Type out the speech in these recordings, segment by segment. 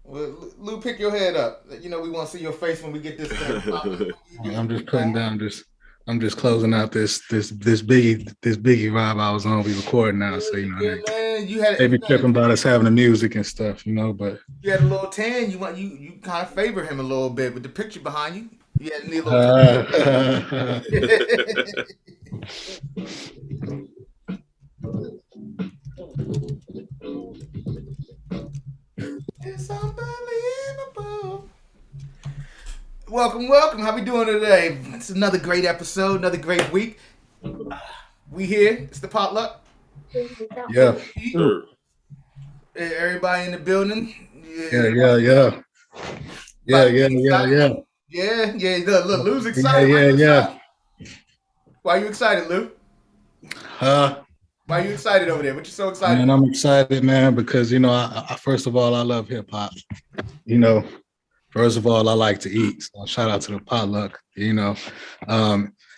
Well, Lou, pick your head up. You know we want to see your face when we get this thing. I'm just putting down this. I'm just closing out this Biggie vibe I was on. We recording now, so Yeah, man. they be tripping about us having the music and stuff, but You had a little tan. You kind of favor him a little bit with the picture behind you. You had a little. It's unbelievable. Welcome. How we doing today? It's another great episode, another great week. We here. It's the potluck. yeah, Everybody in the building. yeah. Yeah. Look, Lou's Yeah, excited. Why yeah, you yeah. excited? Why you excited, Lou? Why you excited over there? What you so excited? Man, I'm excited, man, because I first of all I love hip hop. First of all I like to eat. So shout out to the potluck. And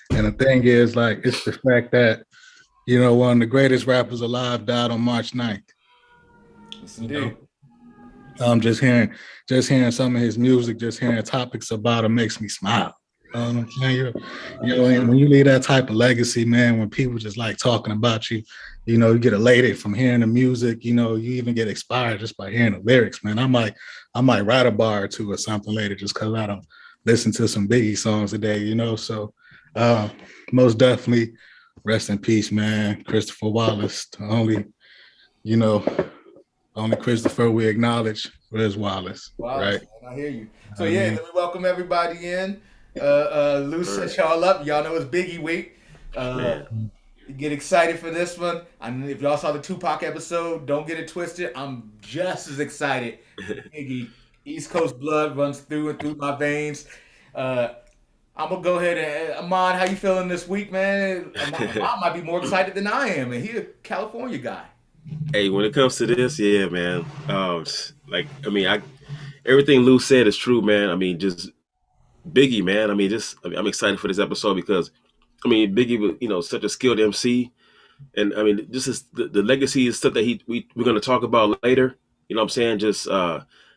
the thing is, like, it's the fact that one of the greatest rappers alive died on March 9th. Yes, indeed. Just hearing some of his music, just hearing topics about him makes me smile. You know what I'm saying? When you leave that type of legacy, man, when people just like talking about you, you get elated from hearing the music, you even get inspired just by hearing the lyrics, man. I might write a bar or two or something later just because I don't listen to some Biggie songs today, So most definitely rest in peace, man. Christopher Wallace, the only Christopher we acknowledge was Wallace, right? Man, I hear you. So let me welcome everybody in. Lou set y'all up. Y'all know it's Biggie week. Get excited for this one. If y'all saw the Tupac episode, don't get it twisted. I'm just as excited. Biggie, East Coast blood runs through and through my veins. I'm gonna go ahead and Ahmad, how you feeling this week, man? Ahmad might be more excited than I am, and he's a California guy. Hey, when it comes to this, yeah, man. Everything Lou said is true, man. I mean, just Biggie, man. I'm excited for this episode because, Biggie was, such a skilled MC, and this is the legacy is stuff that we're gonna talk about later. You know what I'm saying? Just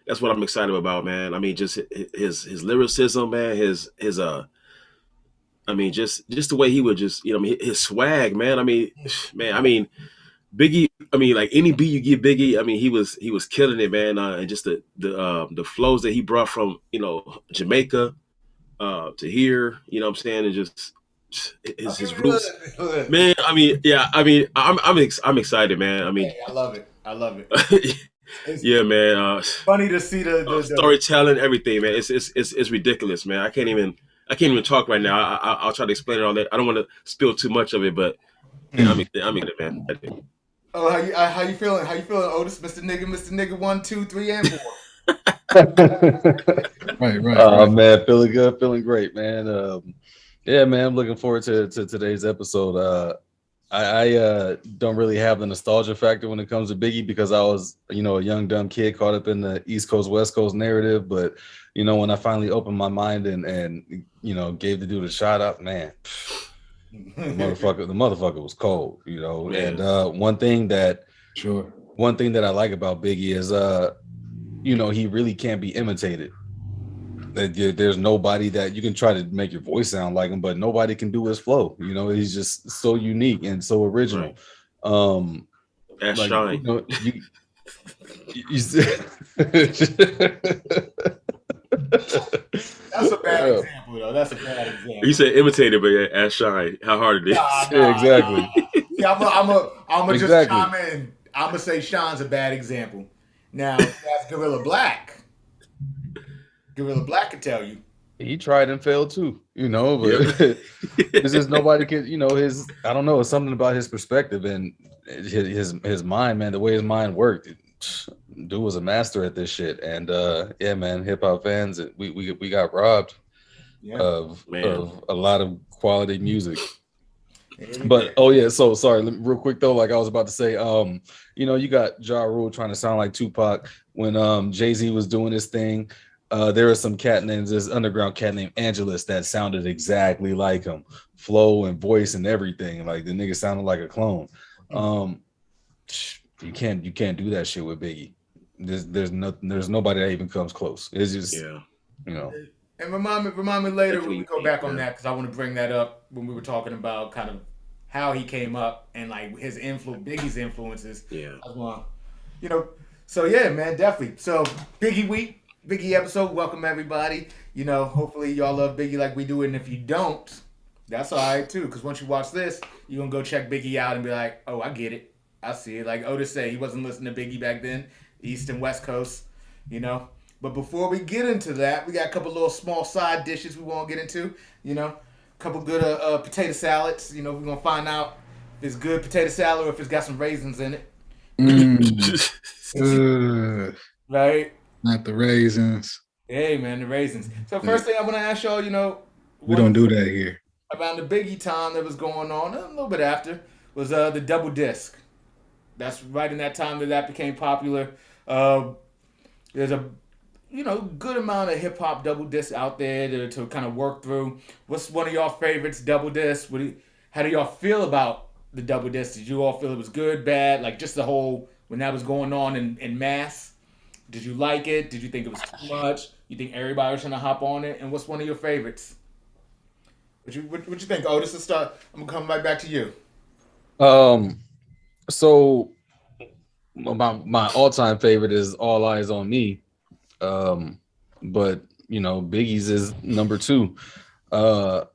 that's what I'm excited about, man. Just his lyricism, man. Just the way he would just, his swag, man. Biggie, like any beat you give Biggie, he was killing it, man. And just the flows that he brought from, Jamaica to here, you know what I'm saying, and just his roots, man. I'm excited, man. Hey, I love it. Yeah, man. Funny to see the storytelling, everything, man. It's ridiculous, man. I can't even talk right now. I'll try to explain it all that. I don't want to spill too much of it, but yeah, I'm excited, man. Oh, how you feeling? How you feeling, Otis? Mr. Nigga, 1, 2, 3, and 4. Right. Man, feeling good, feeling great, man. Yeah, man, I'm looking forward to today's episode. I don't really have the nostalgia factor when it comes to Biggie because I was, a young dumb kid caught up in the East Coast West Coast narrative. But when I finally opened my mind and gave the dude a shout out, man. The motherfucker was cold, Man. And one thing that I like about Biggie is he really can't be imitated. There's nobody that you can try to make your voice sound like him, but nobody can do his flow. He's just so unique and so original. Right. Shine. That's a bad example, though. That's a bad example. You said imitated, but yeah, shine. How hard it is. Yeah, exactly. See, I'm Exactly. just chime in. I'm gonna say Sean's a bad example. Now that's Gorilla Black. Gorilla Black could tell you. He tried and failed too, but it's just nobody could, his, I don't know, it's something about his perspective and his mind, man, the way his mind worked. Dude was a master at this shit. And yeah, man, hip hop fans, we got robbed of a lot of quality music. But so sorry, real quick though, like I was about to say, you got Ja Rule trying to sound like Tupac when Jay-Z was doing his thing. There was this underground cat named Angelus that sounded exactly like him, flow and voice and everything. Like the nigga sounded like a clone. You can't do that shit with Biggie. There's nobody that even comes close. It's just And remind me later when we Definitely go unique, back on man. that, because I want to bring that up when we were talking about kind of how he came up and like his influence, Biggie's influences. Yeah. As well. You know, so yeah, man, definitely. So Biggie week, Biggie episode. Welcome everybody. You know, hopefully y'all love Biggie like we do, and if you don't, that's all right too. Because once you watch this, you're gonna go check Biggie out and be like, oh, I get it, I see it. Like Otis said, he wasn't listening to Biggie back then, East and West Coast. You know. But before we get into that, we got a couple little small side dishes we want to get into. You know, a couple good potato salads. You know, we're gonna find out if it's good potato salad or if it's got some raisins in it. Right? Not the raisins. Hey, man, the raisins. So first thing I want to ask y'all, you know, We don't do that here. around the Biggie time that was going on, a little bit after, was the double disc. That's right in that time that became popular. There's a good amount of hip hop double discs out there to kind of work through. What's one of y'all favorites double discs? How do y'all feel about the double disc? Did you all feel it was good, bad? Like just the whole when that was going on in mass? Did you like it? Did you think it was too much? You think everybody was trying to hop on it? And what's one of your favorites? What you think, Otis? Let's start. I'm gonna come right back to you. So my all-time favorite is All Eyes on Me. But Biggie's is number 2. I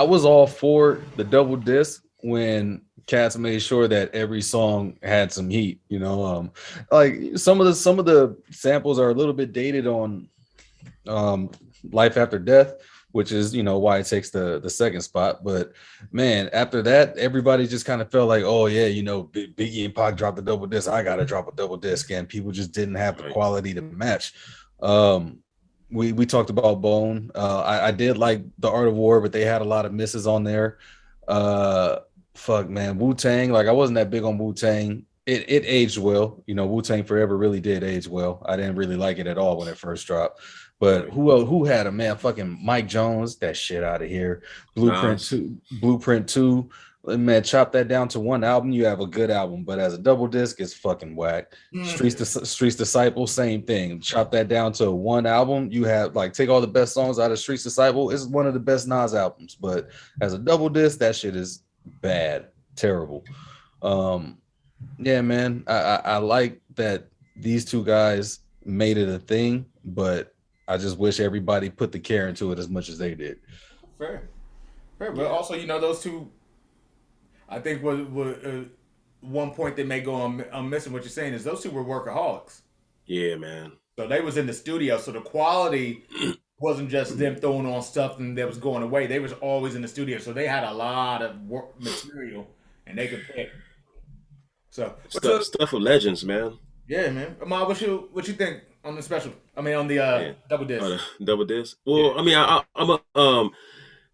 was all for the double disc when cats made sure that every song had some heat. Like some of the samples are a little bit dated on Life After Death, which is why it takes the second spot. But man, after that, everybody just kind of felt like, oh yeah, Biggie and Pac dropped the double disc, I gotta drop a double disc, and people just didn't have the quality to match. We talked about Bone. I did like The Art of War, but they had a lot of misses on there. Fuck man, Wu-Tang, like I wasn't that big on Wu-Tang. It aged well. Wu-Tang Forever really did age well. I didn't really like it at all when it first dropped. But who had a man? Fucking Mike Jones, that shit out of here. Blueprint 2. Man, chop that down to one album, you have a good album. But as a double disc, it's fucking whack. Streets Disciple, same thing. Chop that down to one album, you have take all the best songs out of Streets Disciple. It's one of the best Nas albums. But as a double disc, that shit is bad, terrible. Yeah, man, I like that these two guys made it a thing, but I just wish everybody put the care into it as much as they did. Fair. But also, those two, I think what one point that may go on missing what you're saying is those two were workaholics. Yeah, man. So they was in the studio, so the quality wasn't just them throwing on stuff and that was going away. They was always in the studio, so they had a lot of work material and they could pick. So stuff of legends, man. Yeah, man. Ahmad, what you think on the special? I mean, on the double disc. Double disc. Well, I mean, I'm a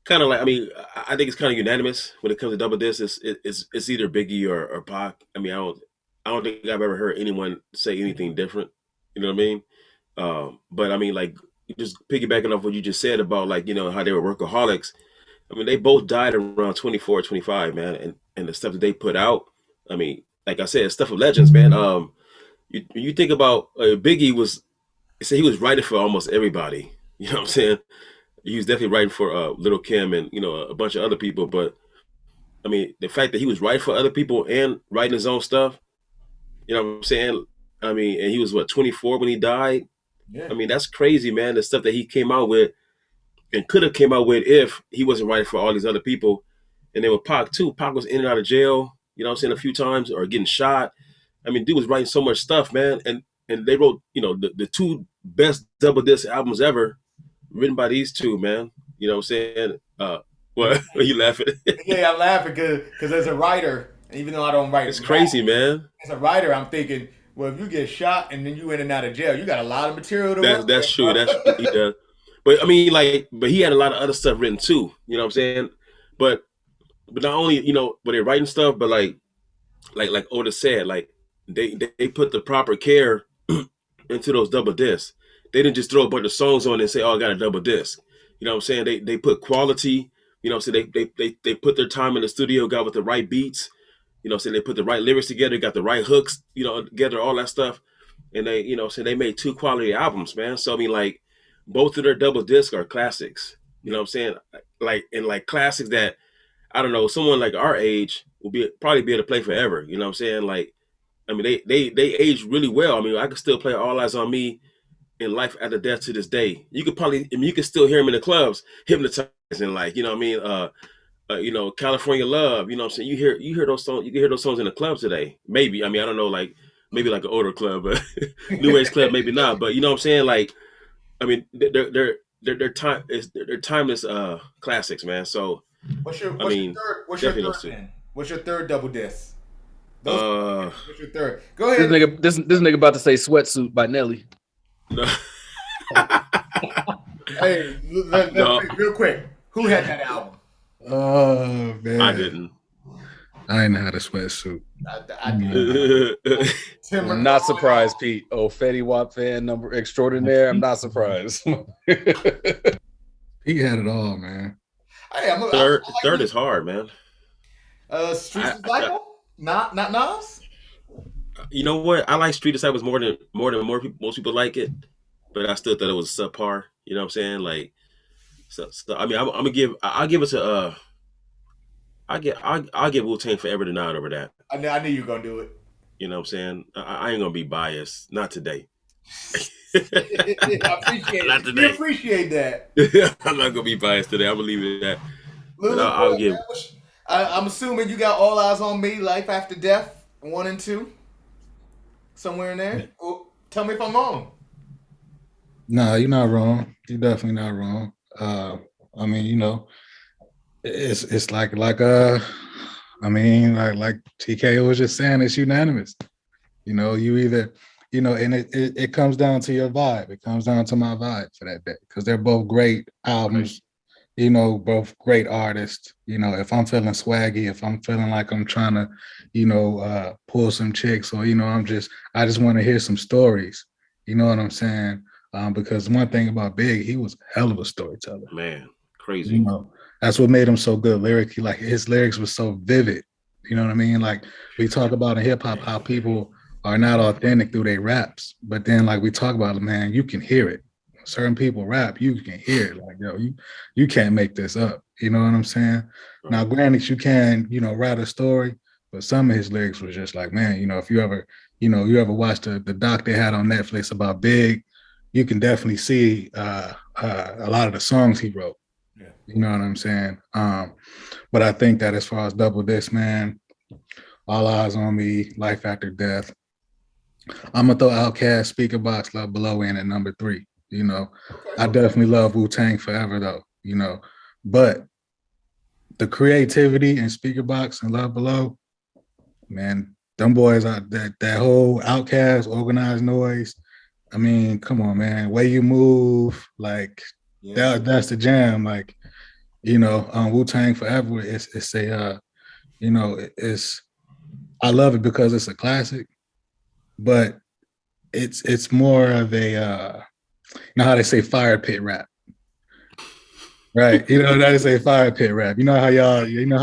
kind of like. I mean, I think it's kind of unanimous when it comes to double disc. It's either Biggie or Pac. I mean, I don't think I've ever heard anyone say anything different. You know what I mean? But I mean, like, just piggybacking off what you just said about how they were workaholics. I mean, they both died around 24, 25, man, and the stuff that they put out. I mean, like I said, stuff of legends, man. You think about Biggie he was writing for almost everybody. You know what I'm saying? He was definitely writing for Little Kim and a bunch of other people. But I mean, the fact that he was writing for other people and writing his own stuff, you know what I'm saying? I mean, and he was 24 when he died. Yeah. I mean, that's crazy, man. The stuff that he came out with and could have came out with if he wasn't writing for all these other people. And then with Pac too, Pac was in and out of jail, you know what I'm saying, a few times, or getting shot. I mean, dude was writing so much stuff, man. And they wrote, the two best double disc albums ever written by these two, man. You know what I'm saying? What are you laughing? Yeah, I'm laughing because as a writer, even though I don't write, it's crazy, man. As a writer, I'm thinking, well, if you get shot and then you in and out of jail, you got a lot of material to work That's with, true. That's he does. But I mean, but he had a lot of other stuff written too. You know what I'm saying? But not only were they writing stuff, but like Otis said, they put the proper care into those double discs. They didn't just throw a bunch of songs on and say, "Oh, I got a double disc." You know what I'm saying? They put quality. You know what I'm saying? They put their time in the studio, got with the right beats. You know, so they put the right lyrics together, got the right hooks, you know, together, all that stuff, and they, you know, so they made 2 quality albums, man. So I mean, like, both of their double discs are classics. You know what I'm saying? Like, and like classics that I don't know, someone like our age will probably be able to play forever. You know what I'm saying? Like, I mean, they aged really well. I mean, I can still play All Eyes on Me in Life After Death to this day. You could probably, I mean, you can still hear him in the clubs, hypnotizing, like, you know what I mean? You know, California Love. You know what I'm saying? You hear those songs. You can hear those songs in the clubs today. Maybe. I mean, I don't know. Like, maybe like an older club, but new age club, maybe not. But you know what I'm saying? Like, I mean, they're timeless classics, man. So What's your I mean, definitely those two. then? What's your third double disc? Uh, What's your third? Go ahead. This nigga about to say Sweatsuit by Nelly. no. Hey, No. real quick. Who had that album? Oh man, I didn't. I didn't have a sweatsuit. I did. I'm not surprised, Pete. Oh, Fetty Wap fan number extraordinaire. I'm not surprised. He had it all, man. Hey, Third is hard, man. Streets of Psycho? Not Nas? You know what? I like Street Disciples more than most people like it, but I still thought it was subpar. You know what I'm saying? Like, so I mean, I'll give it to I'll give Wu-Tang Forever the nod over that. I knew you were gonna do it. You know what I'm saying? I ain't gonna be biased. Not today. I appreciate Not it. today. We appreciate that. I'm not gonna be biased today. I believe in that. Lil, But I'll give. I'm assuming you got All Eyes on Me, Life After Death, 1 and 2, somewhere in there. Well, tell me if I'm wrong. No, you're not wrong. You're definitely not wrong. I mean, you know, it's like I mean, like TK was just saying, it's unanimous. You know, you either, you know, and it comes down to your vibe. It comes down to my vibe for that day because they're both great albums. Right. You know, both great artists. You know, if I'm feeling swaggy, if I'm feeling like I'm trying to, you know, pull some chicks, or you know, I just want to hear some stories. You know what I'm saying? Because one thing about Big, he was a hell of a storyteller. Man, crazy. You know, that's what made him so good lyrically. Like his lyrics were so vivid. You know what I mean? Like we talk about in hip hop how people are not authentic through their raps, but then like we talk about it, man, you can hear it. Certain people rap, you can hear it. Like, yo, you can't make this up. You know what I'm saying? Right. Now, granted, you can, you know, write a story, but some of his lyrics was just like, man, you know, if you ever watched the doc they had on Netflix about Big, you can definitely see a lot of the songs he wrote. Yeah. You know what I'm saying? But I think that as far as double disc, man, All Eyes on Me, Life After Death, I'm gonna throw Outkast, Speaker Box, Love Below in at number 3. You know, I definitely love Wu-Tang Forever though, you know, but the creativity in Speaker Box and Love Below, man, them boys out that whole Outkast, Organized Noise. I mean, come on, man, Way You Move, like that's the jam. Like, you know, Wu-Tang Forever it's a you know, I love it because it's a classic, but it's more of a you know how they say fire pit rap, right? You know how they say fire pit rap. You know how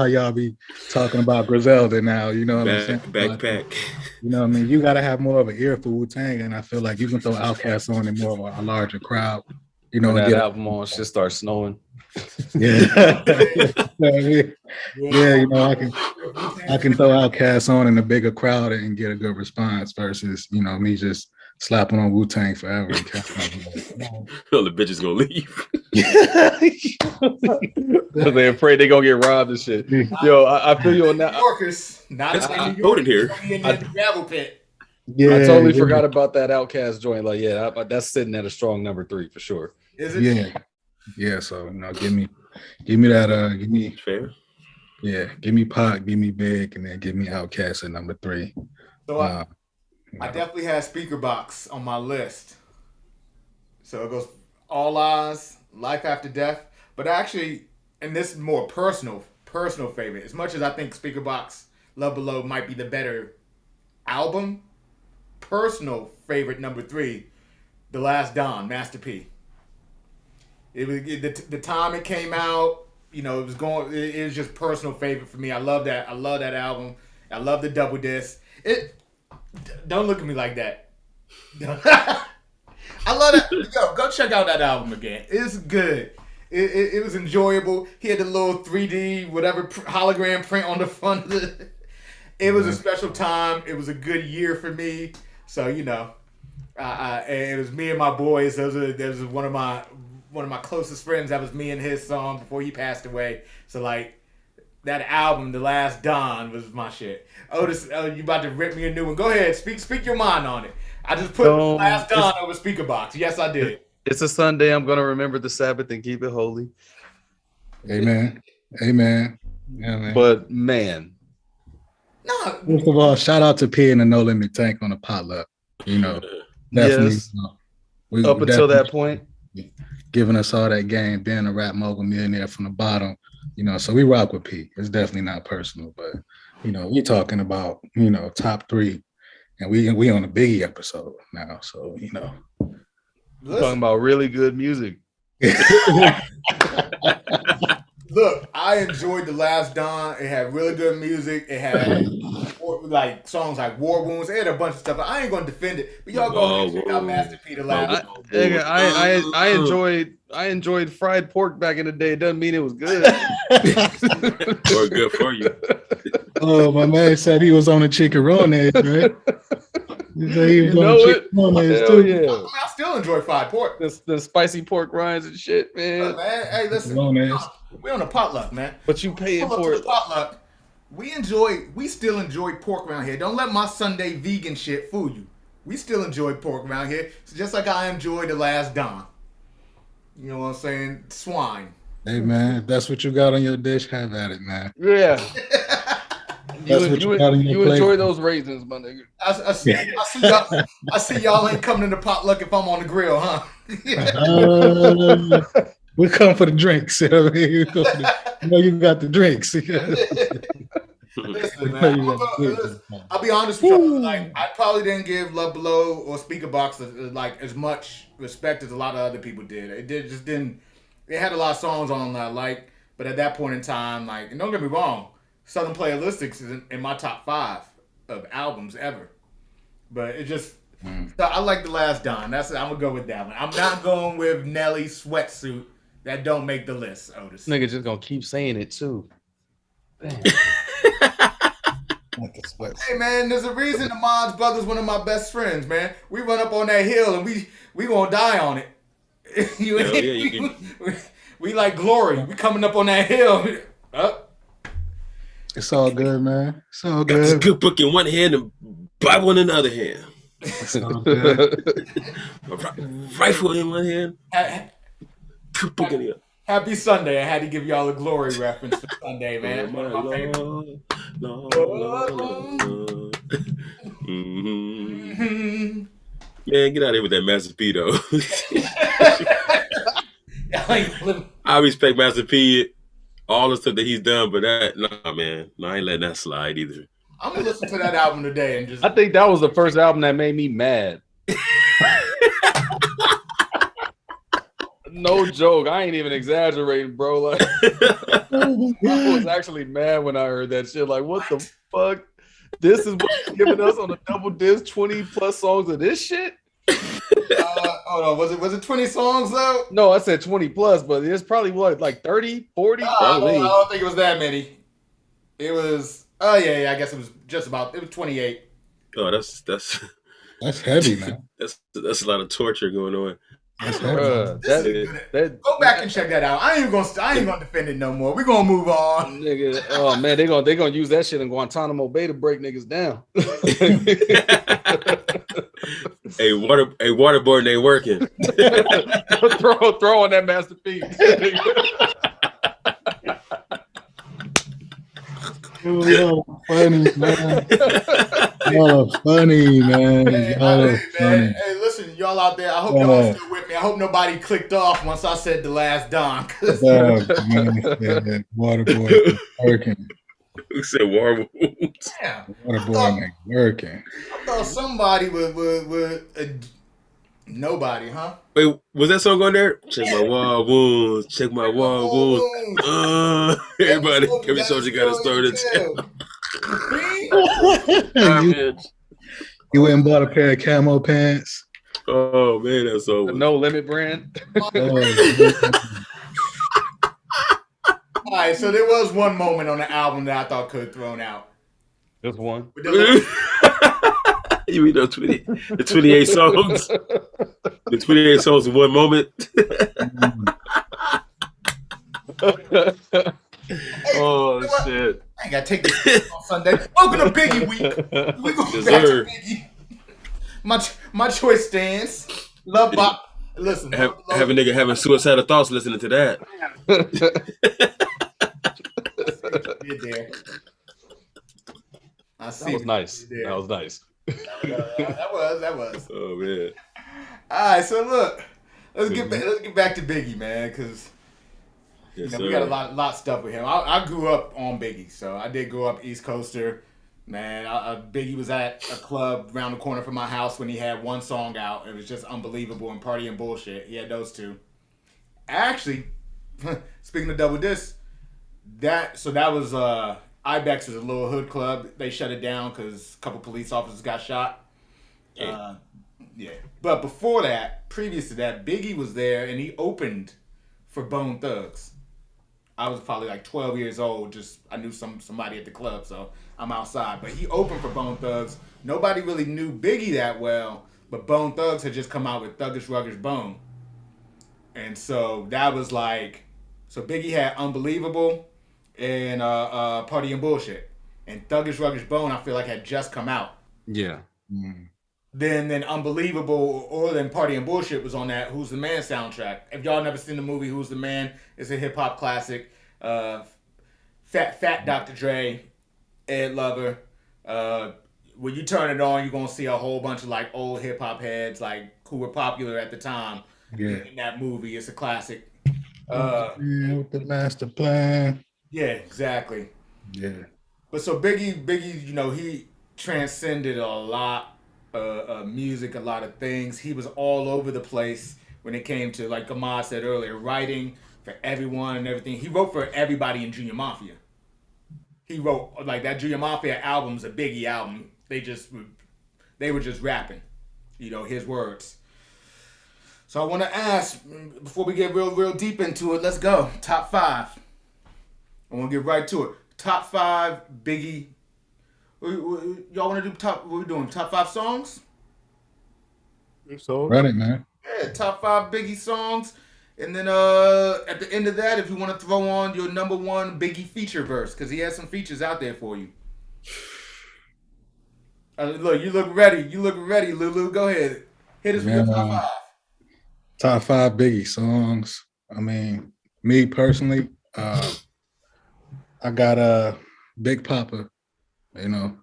y'all be talking about Griselda now. You know what I'm saying? Backpack. You know what I mean? You got to have more of an ear for Wu-Tang, and I feel like you can throw Outkast on in more of a larger crowd. You know, when that album on, shit starts snowing. Yeah, yeah. You know, I can throw Outkast on in a bigger crowd and get a good response versus, you know, me just slapping on Wu-Tang Forever. Well, the bitch is gonna leave. They're afraid they're gonna get robbed and shit. Yo, I feel you on that. New Yorkers, not in New York. Here. In the gravel pit. Yeah, I totally forgot about that Outkast joint. Like, yeah, that's sitting at a strong number 3 for sure. Is it? Yeah. So, you know, give me that. Give me fair. Yeah, give me Pac, give me Big, and then give me Outkast at number 3. So I definitely had Speaker Box on my list. So it goes All Eyes, Life After Death. But actually, and this is more personal favorite. As much as I think Speaker Box, Love Below might be the better album, personal favorite number 3, The Last Don, Master P. It was the time it came out. You know, it was just personal favorite for me. I love that album. I love the double disc. Don't look at me like that. I love that. Go check out that album again. It's good. It was enjoyable. He had the little 3D whatever hologram print on the front of it. It was a special time. It was a good year for me. So it was me and my boys. There was one of my closest friends. That was me and his song before he passed away. So like that album, The Last Don, was my shit. Otis, you about to rip me a new one? Go ahead, speak your mind on it. I just put Last Don over speaker box. Yes, I did. It's a Sunday. I'm gonna remember the Sabbath and keep it holy. Amen. Amen. Yeah, man. But man, first of all, shout out to P and the No Limit Tank on the Potluck. Definitely. Yes. Up until that point, giving us all that game, being a rap mogul millionaire from the bottom. So we rock with P. It's definitely not personal, but we talking about top 3. And we on a Biggie episode now, so we're talking about really good music. Look, I enjoyed The Last Don. It had really good music. It had like songs like War Wounds. It had a bunch of stuff. I ain't gonna defend it, but y'all go ahead and check out Master P. The Last Don. I enjoyed fried pork back in the day. It doesn't mean it was good. Or good for you. Oh, my man said he was on a chicharrones, right? He said he was on chicharrones too. Yeah. I still enjoy fried pork. The spicy pork rinds and shit, man. Hey, listen, we on a potluck, man. But you paying for it. Potluck. We still enjoy pork around here. Don't let my Sunday vegan shit fool you. We still enjoy pork around here. So just like I enjoy The Last Don. You know what I'm saying? Swine. Hey man, if that's what you got on your dish, have at it, man. Yeah. You enjoy those raisins, my nigga. I see y'all ain't coming to the potluck if I'm on the grill, huh? We come for the drinks. You got the drinks. Listen, man, I'll be honest with you. Like, I probably didn't give Love Below or Speaker Box like as much respect as a lot of other people did. It had a lot of songs on that I like, but at that point in time, like, and don't get me wrong, Southern Playalistics is in my top 5 of albums ever. But it just, so I like The Last Don. I'm gonna go with that one. I'm not going with Nelly's Sweatsuit. That don't make the list, Otis. Nigga just gonna keep saying it too. Damn. Hey man, there's a reason the Mons Brothers one of my best friends, man. We run up on that hill and we gonna die on it. We like glory. We coming up on that hill. It's all good, man. It's all Got this good. good book in one hand and Bible in the other hand. It's all good. Rifle in one hand. Good book in the other. Happy Sunday. I had to give y'all a glory reference for Sunday, man. One of my favorites. Mm-hmm. Man, get out of here with that Master P, though. I respect Master P, all the stuff that he's done, but I ain't letting that slide either. I'm gonna listen to that album today and just. I think that was the first album that made me mad. No joke, I ain't even exaggerating, bro. Like, I was actually mad when I heard that shit. Like, what the fuck? This is what you're giving us on a double disc, 20 plus songs of this shit? Hold on, was it 20 songs though? No, I said 20 plus, but it's probably what, like 30, 40? I don't think it was that many. It was, I guess it was just about, it was 28. Oh, that's heavy, man. That's a lot of torture going on. That's heavy. Go back and check that out. I ain't gonna defend it no more. We're gonna move on. Nigga, oh man, they gonna use that shit in Guantanamo Bay to break niggas down. Hey, waterboarding ain't working. throw on that masterpiece. Y'all funny, man. Y'all are funny, man. Hey, listen, y'all out there. I hope y'all are still with me. I hope nobody clicked off once I said The Last Don. Waterboard working. Who said war wounds? Yeah. Waterboard ain't working. I thought somebody would nobody, huh? Wait, was that song on there? Check my wall wounds. Check my wall wounds. Everybody, every soldier got a story to tell. You went and bought a pair of camo pants. Oh man, that's over. No Limit brand. All right, so there was one moment on the album that I thought could have thrown out. Just one. You mean the 28 songs? The 28 songs in one moment. Oh shit! I ain't gotta take this on Sunday. Welcome to Biggie Week. We go back to Biggie. My choice stands. Love Bop. Listen, have a nigga having suicidal thoughts listening to that. There. I see. That was nice. That was nice. That was. Oh man. All right, so look, let's get back to Biggie, man, because we got a lot of stuff with him. I grew up on Biggie, so I did grow up East Coaster. Man, Biggie was at a club around the corner from my house when he had one song out. It was just unbelievable and Party and Bullshit. He had those two. Actually, speaking of double disc, that was Ibex was a little hood club. They shut it down because a couple police officers got shot. Yeah. But before that, previous to that, Biggie was there and he opened for Bone Thugs. I was probably like 12 years old. I knew somebody at the club, so I'm outside. But he opened for Bone Thugs. Nobody really knew Biggie that well, but Bone Thugs had just come out with Thuggish Ruggish Bone. And so that was like, so Biggie had Unbelievable and Party and Bullshit. And Thuggish Ruggish Bone, I feel like, had just come out. Yeah. Then Unbelievable or then Party and Bullshit was on that Who's the Man soundtrack. If y'all never seen the movie Who's the Man, it's a hip hop classic. Fat Dr. Dre, Ed Lover. When you turn it on, you're gonna see a whole bunch of like old hip hop heads like who were popular at the time in that movie. It's a classic. With the master plan. Yeah, exactly. Yeah. But so Biggie, you know, he transcended a lot music, a lot of things. He was all over the place when it came to, like Ahmad said earlier, writing for everyone and everything. He wrote for everybody in Junior Mafia. He wrote, like, that Junior Mafia album's a Biggie album. They were just rapping, you know, his words. So I want to ask, before we get real deep into it, let's go. Top 5. I want to get right to it. Top 5 Biggie. Y'all want to do what we doing? Top 5 songs? So Run it, man. Yeah, top 5 Biggie songs. And then at the end of that, if you want to throw on your number 1 Biggie feature verse, because he has some features out there for you. Look, you look ready. Lulu. Go ahead. Hit us with your top 5. Top 5 Biggie songs. I mean, me personally, I got Big Papa. You know,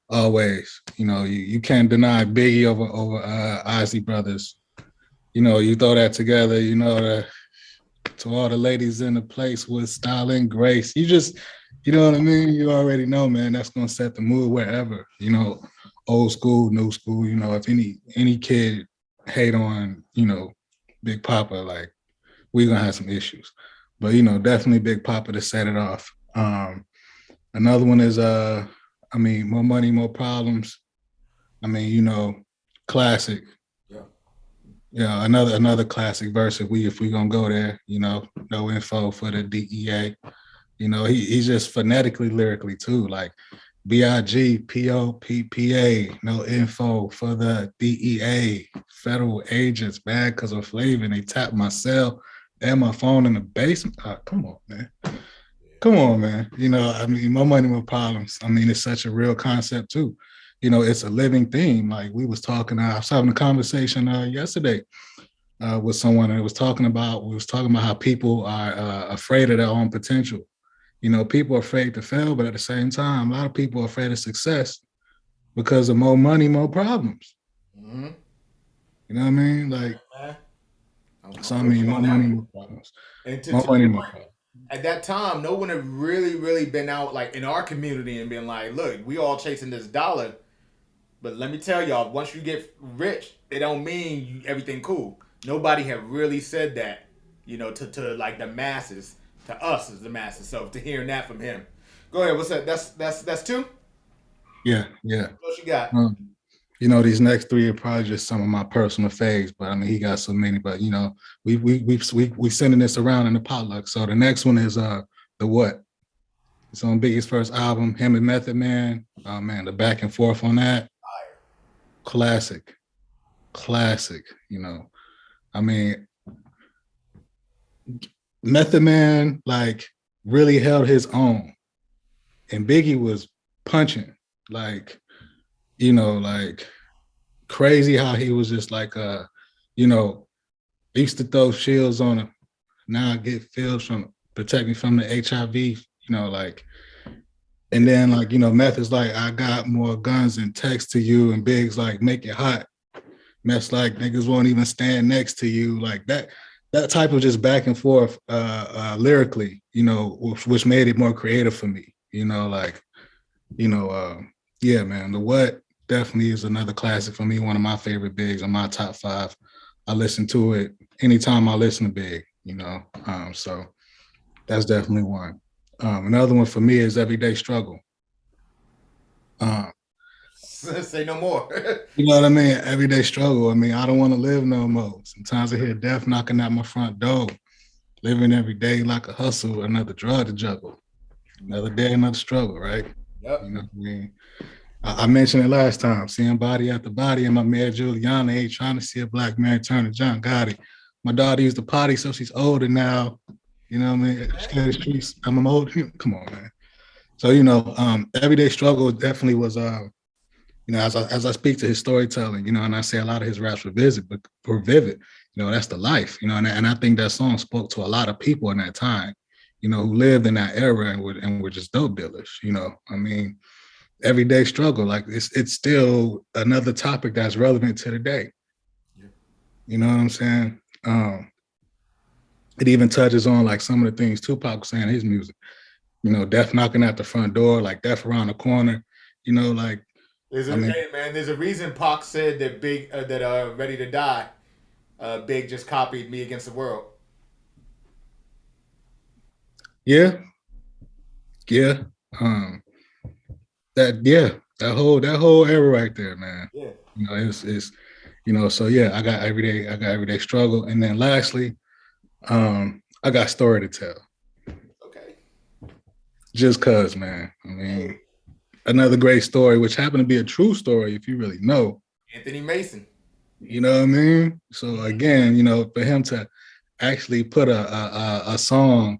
always. You know, you can't deny Biggie over Isley Brothers. You know, you throw that together. You know, to all the ladies in the place with style and grace. You know what I mean. You already know, man. That's gonna set the mood wherever. You know, old school, new school. You know, if any kid hate on, you know, Big Papa, like, we gonna have some issues. But, you know, definitely Big Papa to set it off. Another one is More Money, More Problems. I mean, you know, classic. Yeah, another classic verse if we gonna go there, you know, no info for the DEA. You know, he's just phonetically, lyrically too, like BIG, no info for the DEA, federal agents, bad because of flavor, and they tapped my cell and my phone in the basement. Oh, come on, man. You know, I mean, More Money, More Problems. I mean, it's such a real concept too. You know, it's a living theme. Like I was having a conversation yesterday with someone, and we was talking about how people are afraid of their own potential. You know, people are afraid to fail, but at the same time, a lot of people are afraid of success because of more money, more problems. Mm-hmm. You know what I mean? Like, so I mean, more money, more problems. More money, more problems. At that time, no one had really been out like in our community and been like, look, we all chasing this dollar. But let me tell y'all, once you get rich, it don't mean everything cool. Nobody had really said that, you know, to like the masses, to us as the masses. So to hearing that from him, go ahead. What's that? That's 2. Yeah. What you got? You know, these next three are probably just some of my personal faves, but I mean, he got so many. But you know, we sending this around in the potluck. So the next one is the What. It's on Biggie's first album, him and Method Man. Oh man, the back and forth on that, classic. You know, I mean, Method Man like really held his own, and Biggie was punching like, you know, like crazy how he was just like you know, used to throw shields on him. Now I get fields from protect me from the HIV, you know, like, and then like, you know, Meth is like, I got more guns and text to you, and Big's like, make it hot. Meth's like, niggas won't even stand next to you, like that type of just back and forth lyrically, you know, which made it more creative for me, you know, like, you know, yeah, man, the What definitely is another classic for me, one of my favorite Bigs in my top 5. I listen to it anytime I listen to Big, you know, so that's definitely one. Another one for me is Everyday Struggle. Say no more. You know what I mean? Everyday Struggle. I mean, I don't want to live no more. Sometimes I hear death knocking at my front door. Living every day like a hustle, another drug to juggle. Another day, another struggle, right? Yep. You know what I mean? I mentioned it last time, seeing body after body, and my man Juliana ain't trying to see a black man turn to John Gotti. My daughter used to potty, so she's older now. You know what I mean? Scared of streets. I'm old. Come on, man. So, you know, Everyday Struggle definitely was, you know, as I speak to his storytelling, you know, and I say a lot of his raps were vivid. You know, that's the life, you know, and I think that song spoke to a lot of people in that time, you know, who lived in that era and were just dope dealers, you know. I mean, everyday struggle, like it's still another topic that's relevant to today. Yeah. You know what I'm saying? It even touches on like some of the things Tupac was saying in his music. You know, death knocking at the front door, like death around the corner. You know, like there's a reason Pac said that Ready to Die, Big just copied Me Against the World. Yeah. That whole era right there, man. Yeah. You know, it's you know, so yeah, I got everyday struggle. And then lastly, I got Story to Tell. Okay. Just cause, man. I mean, another great story, which happened to be a true story, if you really know. Anthony Mason. You know what I mean? So again, you know, for him to actually put a song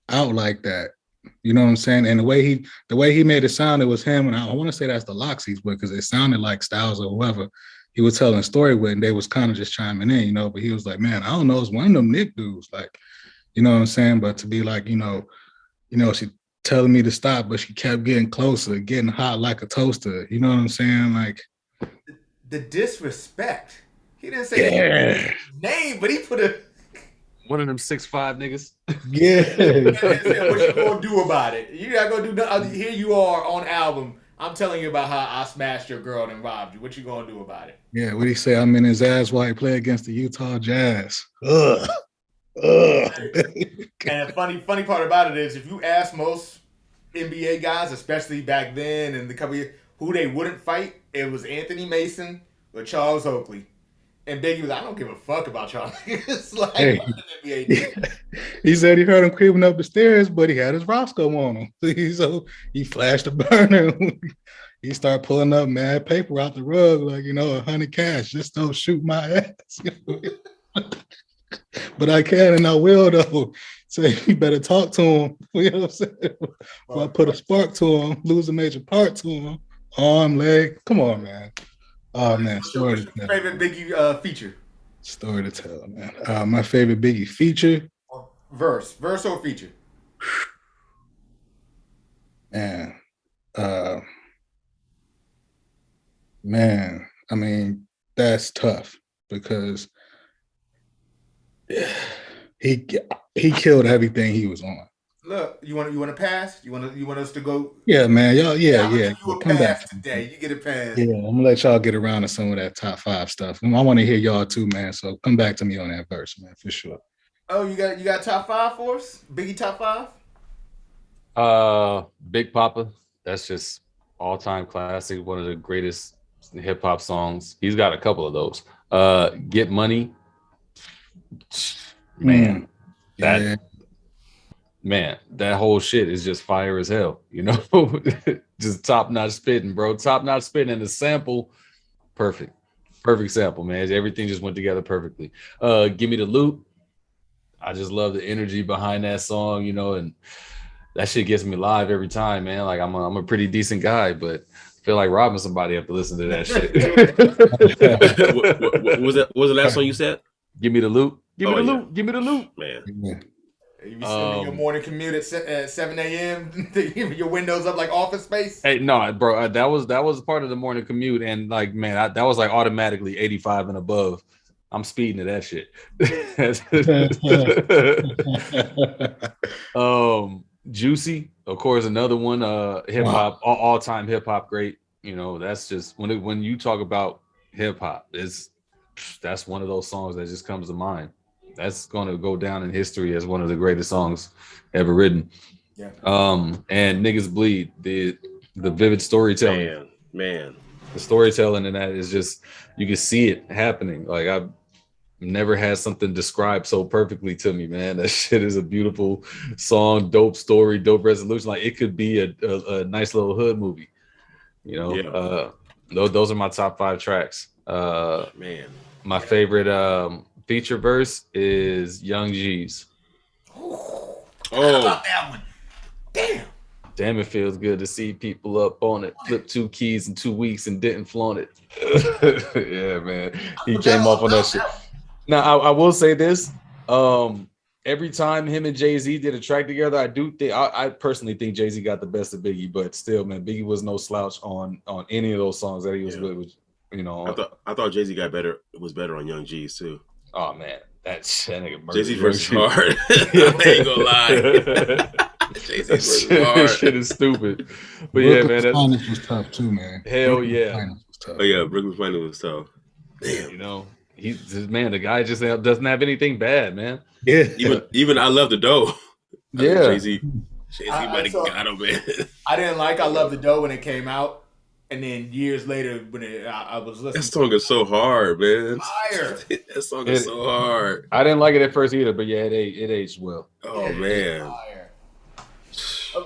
out like that, you know what I'm saying? And the way he made it sound, it was him, and I want to say that's the Loxies, but because it sounded like Styles or whoever he was telling a story with, and they was kind of just chiming in, you know. But he was like, man, I don't know, it's one of them Nick dudes, like, you know what I'm saying? But to be like, you know, she telling me to stop, but she kept getting closer, getting hot like a toaster. You know what I'm saying? Like the disrespect. He didn't say his name, but he put a one of them 6'5" niggas. Yeah. What you gonna do about it? You're not gonna do nothing. Here you are on album. I'm telling you about how I smashed your girl and robbed you. What you gonna do about it? Yeah, what do you say? I'm in his ass while he play against the Utah Jazz. Ugh. And the funny part about it is, if you ask most NBA guys, especially back then and the couple years, who they wouldn't fight, it was Anthony Mason or Charles Oakley. And Biggie was like, I don't give a fuck about y'all. It's like, hey, he said he heard him creeping up the stairs, but he had his Roscoe on him. So he flashed a burner. He started pulling up mad paper out the rug, like, you know, 100 cash. Just don't shoot my ass. But I can and I will, though. So you better talk to him. You know what I'm saying? Before I put a spark to him, lose a major part to him, arm, leg. Come on, man. Oh man, what's your favorite Biggie feature? Story to tell, man. My favorite Biggie feature. Verse or feature? Man, I mean, that's tough because he killed everything he was on. Look, you want to pass? You want us to go? Yeah, man. Y'all, yeah. You come back today. You get a pass. Yeah, I'm gonna let y'all get around to some of that top 5 stuff. I want to hear y'all too, man. So come back to me on that verse, man, for sure. Oh, you got top 5 for us? Biggie top 5? Big Papa. That's just all-time classic, one of the greatest hip hop songs. He's got a couple of those. Get Money, man. Yeah. That whole shit is just fire as hell, you know. Just top-notch spitting, bro. Top-notch spitting, and the sample, perfect sample, man. Everything just went together perfectly. Give Me the Loot. I just love the energy behind that song, you know, and that shit gets me live every time, man. Like I'm a pretty decent guy, but I feel like robbing somebody after listening to that shit. What was that? What was the last song you said? Give me the loot. Give me the yeah. loot. Give me the loot. Man. Yeah. You be sitting in your morning commute at 7 a.m. your windows up like Office Space. Hey, no, bro, that was part of the morning commute, and like, man, that was like automatically 85 and above. I'm speeding to that shit. Juicy, of course, another one. Hip hop, all time hip hop great. You know, that's just when you talk about hip hop, that's one of those songs that just comes to mind. That's gonna go down in history as one of the greatest songs ever written. Yeah. And Niggas Bleed, the vivid storytelling. Man. The storytelling in that is just, you can see it happening. Like, I've never had something described so perfectly to me, man. That shit is a beautiful song, dope story, dope resolution. Like, it could be a nice little hood movie, you know. Yeah. Those are my top 5 tracks. Man, my favorite feature verse is Young G's. Oh, that one. Damn, it feels good to see people up on it. Flipped 2 keys in 2 weeks and didn't flaunt it. Yeah, man. He came off on that shit. Now, I will say this. Every time him and Jay-Z did a track together, I personally think Jay-Z got the best of Biggie, but still, man, Biggie was no slouch on any of those songs that he was with, you know. I thought Jay-Z was better on Young G's too. Oh man, that nigga murdered. Jay-Z versus hard. I ain't gonna lie. Jay-Z versus hard. Shit is stupid. But yeah, man, that Finance was tough too, man. Hell yeah. Oh yeah, Brooklyn Finance was tough. Damn. You know, the guy just doesn't have anything bad, man. Yeah. Even I Love the Dough. Yeah. Jay-Z might have got him, man. I didn't like I Love the Dough when it came out. And then years later, when I was listening, that song is so hard, man. Fire. That song is so hard. I didn't like it at first either, but yeah, it aged well. Oh man.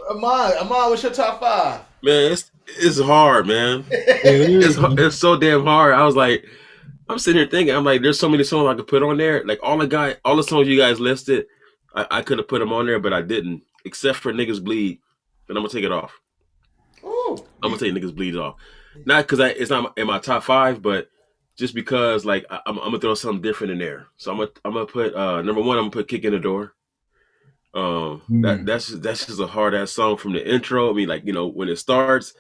Amon, what's your top 5? Man, it's hard, man. It's so damn hard. I was like, I'm sitting here thinking, I'm like, there's so many songs I could put on there. Like all the songs you guys listed, I could have put them on there, but I didn't, except for Niggas Bleed. And I'm gonna take it off. Ooh. I'm gonna take Niggas Bleed off. Not because it's not in my top 5, but just because like I'm gonna throw something different in there. So I'm gonna put number 1. I'm gonna put Kick in the Door. That's just a hard ass song from the intro. I mean, like, you know, when it starts,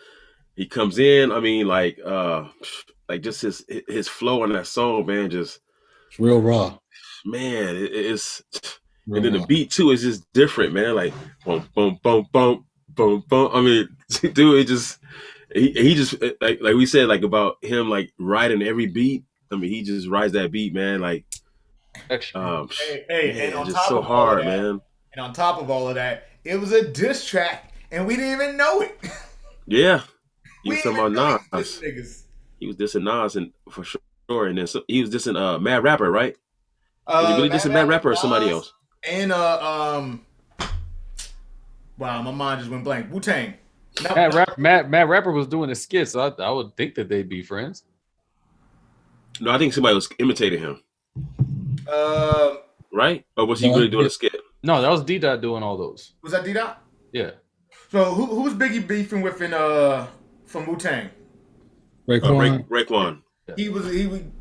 he comes in. I mean, like just his flow on that song, man, just it's real raw. Man, it's real and then raw. the beat too is just different, man. Like boom, boom, boom, boom, boom, boom. I mean, dude, it just he just like we said, like about him like riding every beat. I mean, he just rides that beat, man. Like, man, and on just top so of hard, all that, man. And on top of all of that, it was a diss track, and we didn't even know it. Yeah, he was talking about Nas. He was dissing Nas, and for sure. And then he was dissing Mad Rapper, right? Was he really dissing Mad Rapper or somebody else? And wow, my mind just went blank. Wu-Tang. Mad Rapper was doing a skit, so I would think that they'd be friends. No, I think somebody was imitating him. Right? Or was he really doing a skit? No, that was D-Dot doing all those. Was that D-Dot? Yeah. So who was Biggie beefing with from Wu-Tang? Raekwon. He was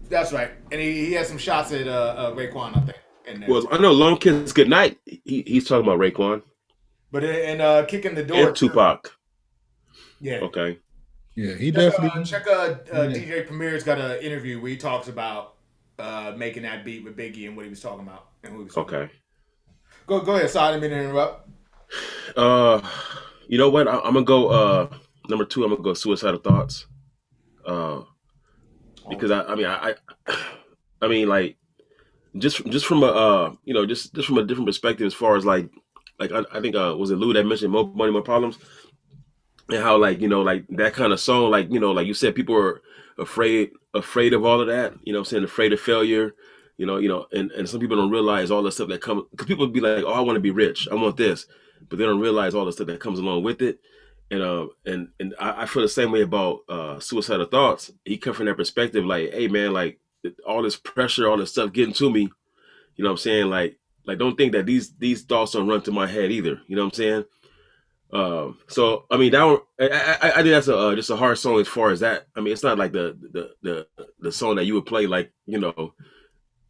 that's right. And he had some shots at Raekwon, I think. Well, I know Long Kiss Goodnight. He's talking about Raekwon. But Kicking the Door. And Tupac. Yeah. Okay. Yeah, he definitely. Check DJ Premier's got an interview where he talks about making that beat with Biggie and what he was talking about. And who he was talking about. Go ahead. Sorry, I didn't mean to interrupt. You know what? I'm gonna go number 2. I'm gonna go Suicidal Thoughts. Because I mean like just from a just from a different perspective as far as like I think was it Lou that mentioned More Money More Problems. and how like like that kind of song, like like you said, people are afraid of all of that. You know what I'm saying? Afraid of failure. And some people don't realize all the stuff that comes, because people be like, oh, I want to be rich, I want this, but they don't realize all the stuff that comes along with it. And I feel the same way about suicidal thoughts. He come from that perspective, like, hey man, like all this pressure, all this stuff getting to me. You know what I'm saying? Like don't think that these thoughts don't run to my head either. You know what I'm saying? So I mean that one, I think that's just a hard song as far as that. I mean, it's not like the song that you would play like at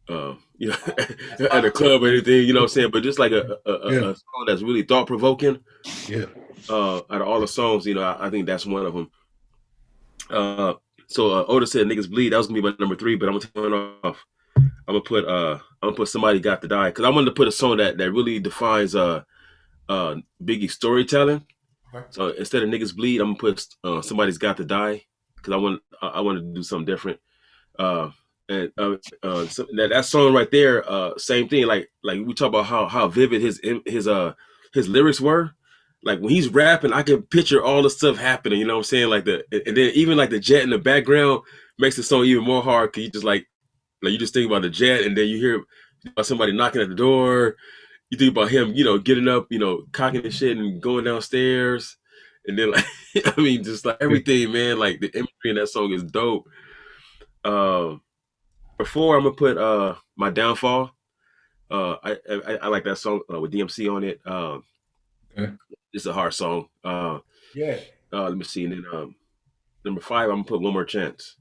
a club or anything. You know what I'm saying? But just like a song that's really thought provoking. Yeah. Out of all the songs, I think that's one of them. So Oda said "Niggas Bleed." That was gonna be my number 3, but I'm gonna turn it off. I'm gonna put "Somebody Got to Die" because I wanted to put a song that really defines Biggie's storytelling. Okay. So instead of "Niggas Bleed," I'm gonna put "Somebody's Got to Die" because I wanted to do something different. So that song right there, same thing. Like we talk about how vivid his lyrics were. Like when he's rapping, I can picture all the stuff happening. You know what I'm saying? Like and then even like the jet in the background makes the song even more hard. Cause you just like you just think about the jet, and then you hear about somebody knocking at the door. You think about him, getting up, cocking his shit and going downstairs, and then like I mean, just like everything, man. Like the imagery in that song is dope. Before I'm gonna put "My Downfall." I like that song with DMC on it. It's a hard song. Yeah. Let me see. And then number 5, I'm gonna put "One More Chance."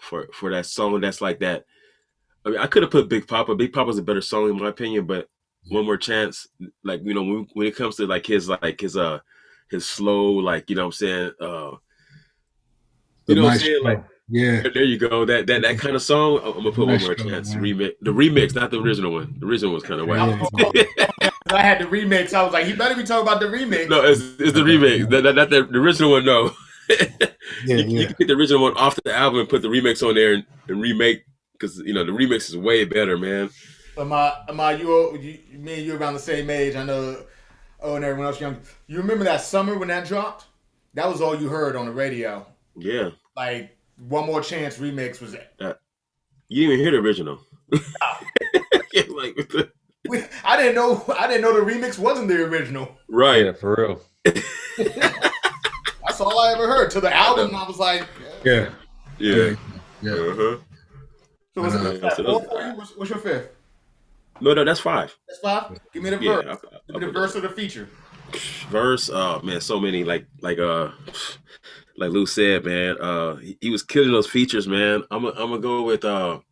For that song that's like that. I mean, I could have put Big Papa. Big Papa's a better song in my opinion, but "One More Chance," like when it comes to his slow, like what I'm saying. What I'm saying, like. Yeah. There you go. That kind of song. I'm gonna put "One More Chance" remix. The remix, not the original one. The original was kind of whack. I had the remix. I was like, he better be talking about the remix. No, it's the remix. Not the original one. No. You can take the original one off the album and put the remix on there and remake, because the remix is way better, man. Me and you around the same age. I know. Oh, and everyone else young. You remember that summer when that dropped? That was all you heard on the radio. Yeah. Like. "One More Chance" remix was it? You didn't even hear the original. I didn't know the remix wasn't the original. Right. Yeah, for real. That's all I ever heard. To the album, I was like, yeah. Uh-huh. So was it the 4th for you? What's your 5th? No, that's 5. That's 5. Give me the verse. Give me the verse or the feature. Verse. Oh man, so many like Lou said, man, he was killing those features, man. I'm gonna go with well,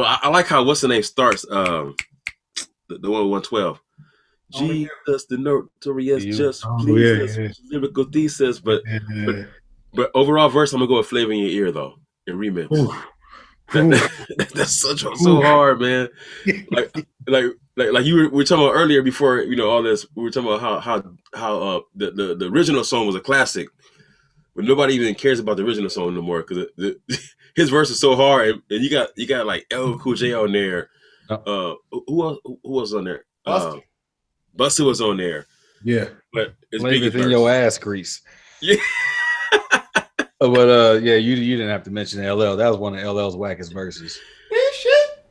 I like how what's the name starts, the one with 112. Jesus, the notorious, just please, lyrical thesis, but overall verse, I'm gonna go with "Flavor in Your Ear" though, in remix. That's so hard, man. Like we were talking about earlier before all this. We were talking about how the original song was a classic, but nobody even cares about the original song no more because his verse is so hard, and you got like LL Cool J on there. Who was on there? Busta was on there. Yeah, but it's Biggie in your ass grease. Yeah. But you didn't have to mention LL. That was one of LL's wackest verses. Shit.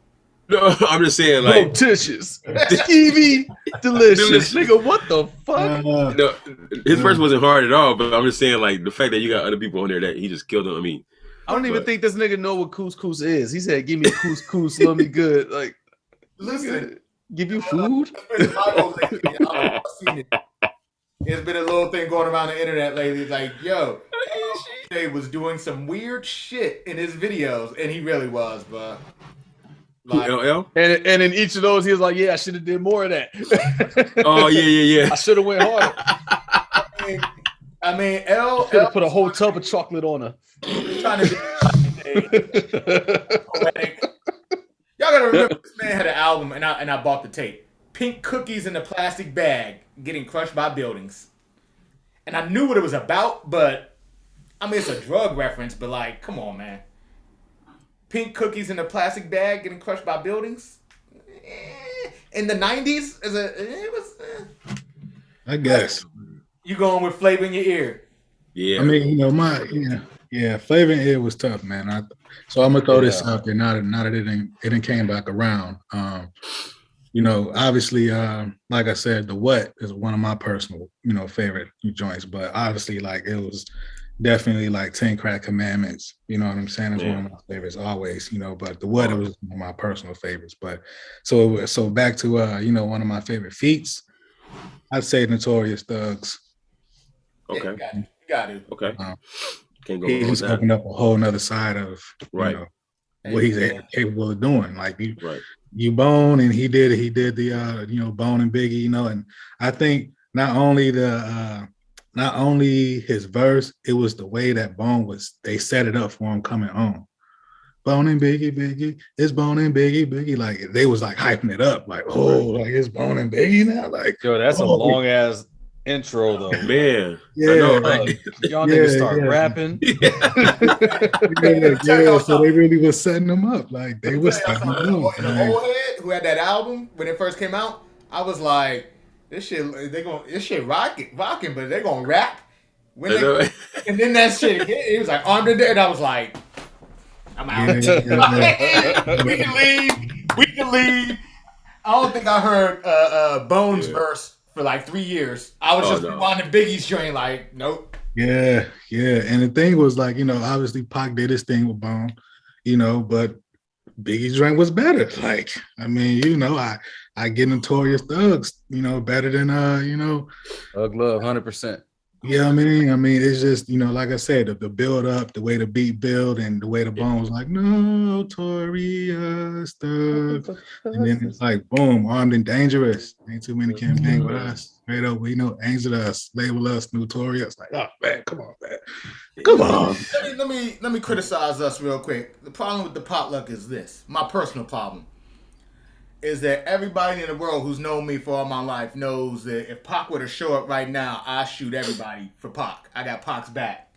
No, I'm just saying, like, notitious, skeevy, delicious. Nigga, what the fuck? His verse wasn't hard at all, but I'm just saying, like, the fact that you got other people on there that he just killed them. I mean, I don't even think this nigga know what couscous is. He said, "Give me couscous, love me good." Like, listen, give you food. It's been a little thing going around the internet lately. Like, yo, he was doing some weird shit in his videos, and he really was, but. Like, LL? And in each of those, he was like, "Yeah, I should have did more of that." Oh yeah. I should have went harder. I mean, L could have put a whole tub of chocolate on her. Trying to Y'all gotta remember, this man had an album, and I bought the tape. Pink cookies in a plastic bag, getting crushed by buildings. And I knew what it was about, but I mean, it's a drug reference, but like, come on, man. Pink cookies in a plastic bag, getting crushed by buildings. In the 90s, it was. I guess. You going with flavor in your ear? Yeah. I mean, you know, Flavor in Ear was tough, man. So I'm gonna throw this out there now that it didn't came back around. You know, obviously, like I said, the What is one of my personal, you know, favorite joints, but obviously, like it was definitely like 10 Crack Commandments. You know what I'm saying? It's one of my favorites always, you know, but the What it was one of my personal favorites. But so back to you know, one of my favorite feats, I'd say Notorious Thugs. Okay. Yeah, you got it. Okay. Can't go He wrong with just that. opened up a whole nother side of Right. you know what he's capable of doing. Like Right. you Bone, and he did the you know, Bone and Biggie, you know, and I think not only his verse, it was the way that they set it up for him coming on. Bone and Biggie, it's Bone and Biggie. Like they was like hyping it up, like, oh, like it's Bone and Biggie now. Like, yo, that's a long ass intro though, man. Yeah, I know, right? Y'all niggas start rapping. So they really was setting them up. Like they was setting them up. The old head who had that album when it first came out, I was like, this shit rocking, but they're gonna rap. And then that shit hit, it was like Armed and Dead, and I was like, I'm out. We can leave. I don't think I heard Bones verse for like 3 years. I was just rewinding Biggie's joint, like, nope. Yeah. And the thing was, like, you know, obviously Pac did his thing with Bone, you know, but Biggie's joint was better. Like, I mean, you know, I get Notorious Thugs, you know, better than you know, Thug Love, 100%. Yeah, I mean, it's just, you know, like I said, the build up, the way the beat build, and the way the Bone was like, Notorious Thugs, and then it's like, boom, Armed and Dangerous. Ain't too many can bang with us. Straight up, we know, angel us, label us, Notorious. Like, oh man, come on, man, come on. Let me criticize us real quick. The problem with the Potluck is this. My personal problem is that everybody in the world who's known me for all my life knows that if Pac were to show up right now, I shoot everybody for Pac. I got Pac's back.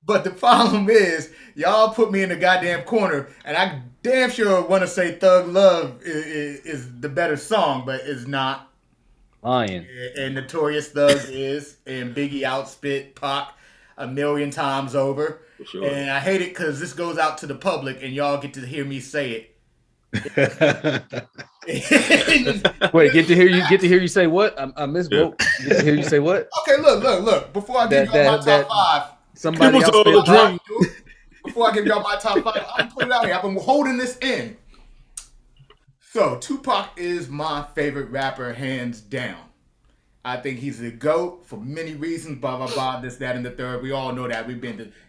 But the problem is, y'all put me in the goddamn corner, and I damn sure want to say Thug Love is the better song, but it's not. Lying. And Notorious Thugs is, and Biggie outspit Pac 1,000,000 times over. Sure. And I hate it because this goes out to the public, and y'all get to hear me say it. Wait, get to hear you say what? I missed. Get to hear you say what? Okay, look. Before I give y'all my top five, somebody else before I give y'all my top five, I'm putting it out here. I've been holding this in. So Tupac is my favorite rapper, hands down. I think he's the GOAT for many reasons. Blah blah blah. This, that, and the third. We all know that.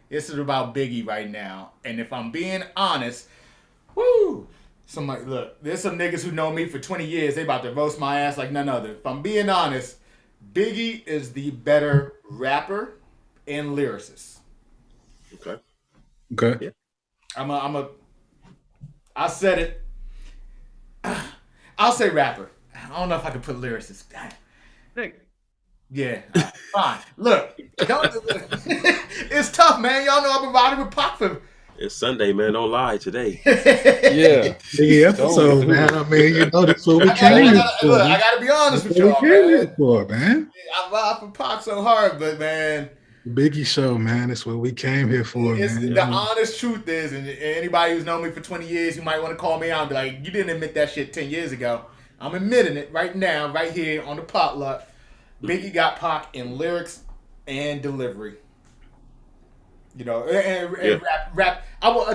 This is about Biggie right now. And if I'm being honest, woo. Somebody, look, there's some niggas who know me for 20 years. They about to roast my ass like none other. If I'm being honest, Biggie is the better rapper and lyricist. Okay. Yeah. I said it. I'll say rapper. I don't know if I can put lyricist. Yeah, fine. Look, it's tough, man. Y'all know I've been riding with Pac for. It's Sunday, man. Don't lie today. Yeah. Big episode, man. I mean, you know, that's what we came here for. Look, I gotta be honest with y'all, man. I ride for Pac so hard, but man, the Biggie show, man. That's what we came here for, man. The honest truth is, and anybody who's known me for 20 years, you might want to call me out and be like, you didn't admit that shit 10 years ago. I'm admitting it right now, right here on the Potluck. Biggie got Pac in lyrics and delivery. You know, and rap.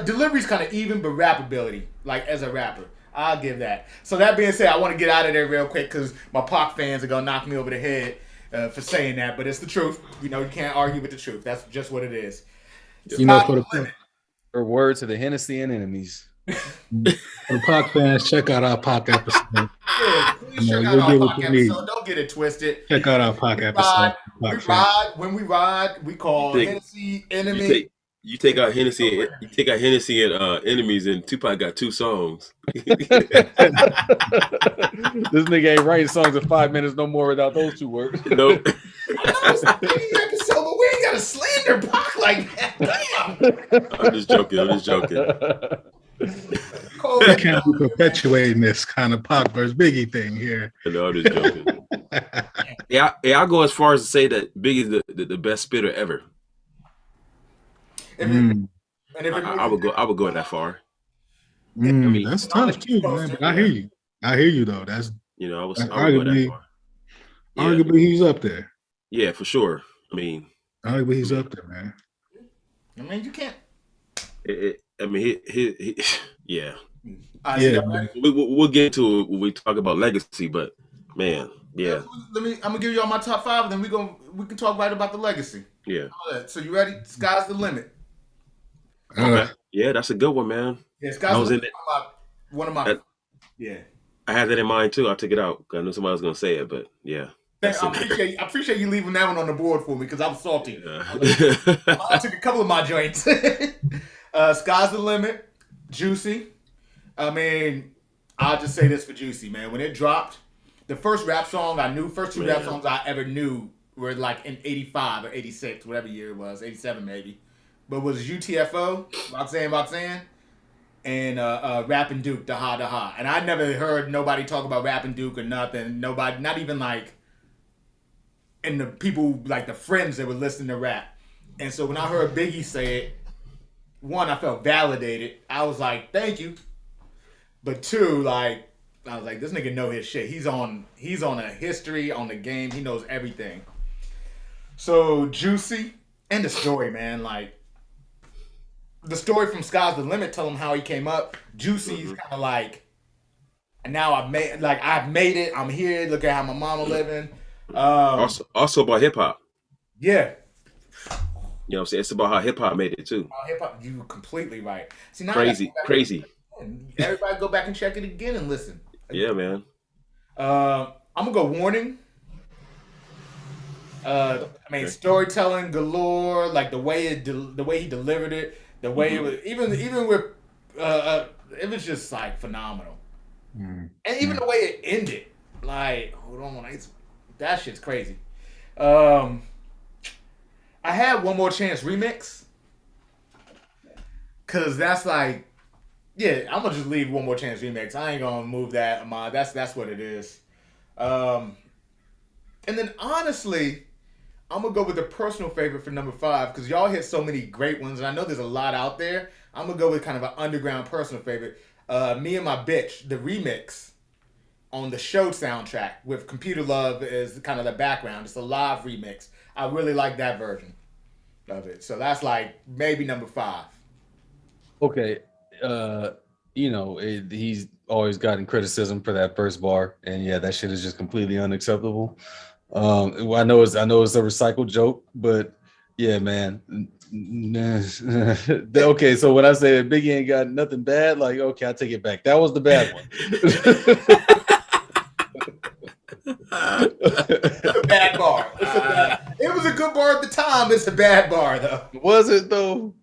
Delivery's kind of even, but rappability, like as a rapper, I'll give that. So that being said, I want to get out of there real quick because my Pac fans are gonna knock me over the head for saying that, but it's the truth. You know, you can't argue with the truth. That's just what it is. You know, for her word to the Hennessy and enemies. For the Pac fans, check out our Pac episode. Yeah, please check out our Pac episode. Don't get it twisted. Check out our Pac episode. When we ride, we call Hennessy enemy. You take out Hennessy and enemies, and Tupac got 2 songs. This nigga ain't writing songs in 5 minutes no more without those 2 words. Nope. I know it's a Biggie episode, but we ain't got to slander Pac like that. Damn. I'm just joking. We can't be perpetuating this kind of Pac versus Biggie thing here. No, I'm just joking. I'll go as far as to say that Biggie's the best spitter ever. If it, Mm. and if it I would go that far. I mean, That's tough too, man. But I hear you. I hear you though. That's I would go that arguably far. Yeah. Arguably he's up there. Yeah, for sure. I mean, arguably he's up there, man. I mean, you can't. I mean, yeah. We'll get into it when we talk about legacy, but man, yeah. I'm gonna give you all my top 5, and then we can talk right about the legacy. Yeah. So you ready? Sky's the limit. Okay. Yeah, that's a good one, man. Yeah, Sky's the limit. One of my. Yeah. I had that in mind too. I took it out. I knew somebody was gonna say it, but yeah. I appreciate you leaving that one on the board for me because I was salty. I took a couple of my joints. Sky's the limit. Juicy. I mean, I'll just say this for Juicy, man. When it dropped, the first rap song I knew, first 2 rap songs I ever knew were like in 85 or 86, whatever year it was, 87 maybe. But it was UTFO, Roxanne, and Rappin' Duke, Da Ha. And I never heard nobody talk about Rappin' Duke or nothing. Nobody, not even like, and the people, like the friends that would listen to rap. And so when I heard Biggie say it, 1, I felt validated. I was like, thank you. But 2, like, I was like, this nigga know his shit. He's on a history, on the game. He knows everything. So Juicy and the story, man. Like, the story from Sky's the Limit, tell him how he came up. Juicy's kind of like, and now I've made it. I'm here. Look at how my mama living. Also about hip hop. Yeah. You know what I'm saying? It's about how hip hop made it too. Hip hop, you were completely right. See, now crazy. Everybody go back and check it again and listen. Yeah, man. I'm gonna go Warning. I mean, storytelling galore, like the way he delivered it, the way it was, even with it was just like phenomenal. And even the way it ended, like, hold on, that shit's crazy. I had One More Chance remix, cause that's like, yeah, I'm gonna just leave One More Chance remix. I ain't gonna move that. That's what it is. And then honestly, I'm gonna go with the personal favorite for number 5 because y'all hit so many great ones, and I know there's a lot out there. I'm gonna go with kind of an underground personal favorite. Me and My Bitch, the remix on the show soundtrack with Computer Love as kind of the background. It's a live remix. I really like that version of it. So that's like maybe number 5. Okay. He's always gotten criticism for that first bar, and yeah, that shit is just completely unacceptable. I know it's a recycled joke, but yeah, man. Okay, so when I say Biggie ain't got nothing bad, like, okay, I take it back. That was the bad one. It's a bad bar. It was a good bar at the time. It's a bad bar though. Was it though?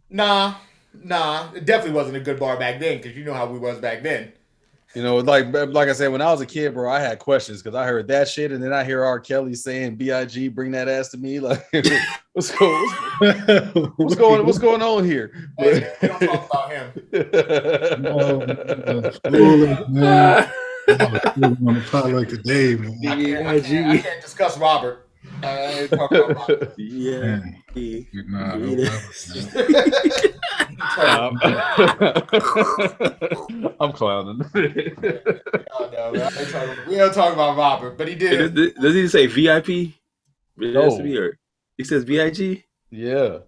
Nah, it definitely wasn't a good bar back then because you know how we was back then. You know, like I said, when I was a kid, bro, I had questions because I heard that shit, and then I hear R. Kelly saying "Big, bring that ass to me." Like, what's going on here? Hey, we don't talk about him. Potluck today, man. I can't discuss Robert. I ain't talking about Robert. Yeah. I'm clowning. We don't talk about Robert, but he did. Does he say VIP? No. He says VIG? Yeah.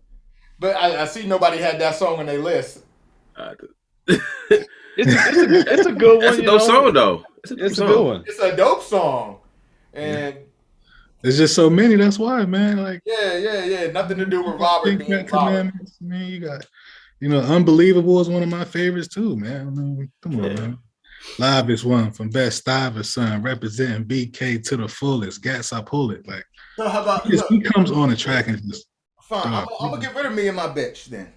But I see nobody had that song on their list. It's a good one. That's a dope song, though. It's a good one. It's a dope song. And there's just so many. That's why, man. Like, yeah. Nothing to do with Robert being Robert. Man, you got, Unbelievable is one of my favorites too, man. I mean, come on, man. Live is one from Best Stuyvesant, representing BK to the fullest. Gats, I pull it. Like, so how about he comes on the track and just fine. I'm gonna get rid of Me and My Bitch then,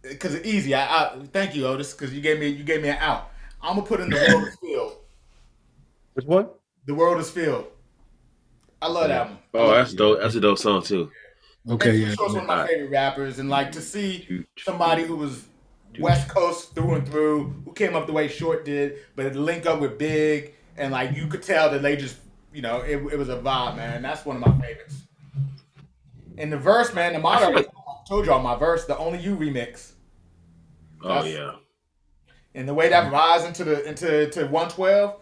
because it's easy. I thank you, Otis, because you gave me an out. I'm gonna put in The World Is Filled. Which one? The World Is Filled. I love that one. Oh, that's dope. That's a dope song too. Okay, yeah. Short's one of my favorite rappers, and like to see somebody who was West Coast through and through, who came up the way Short did, but link up with Big, and like you could tell that they just it was a vibe, man. That's one of my favorites. And the verse, man, the motto, I told y'all my verse, the Only You remix. Yeah. And the way that rides into 112,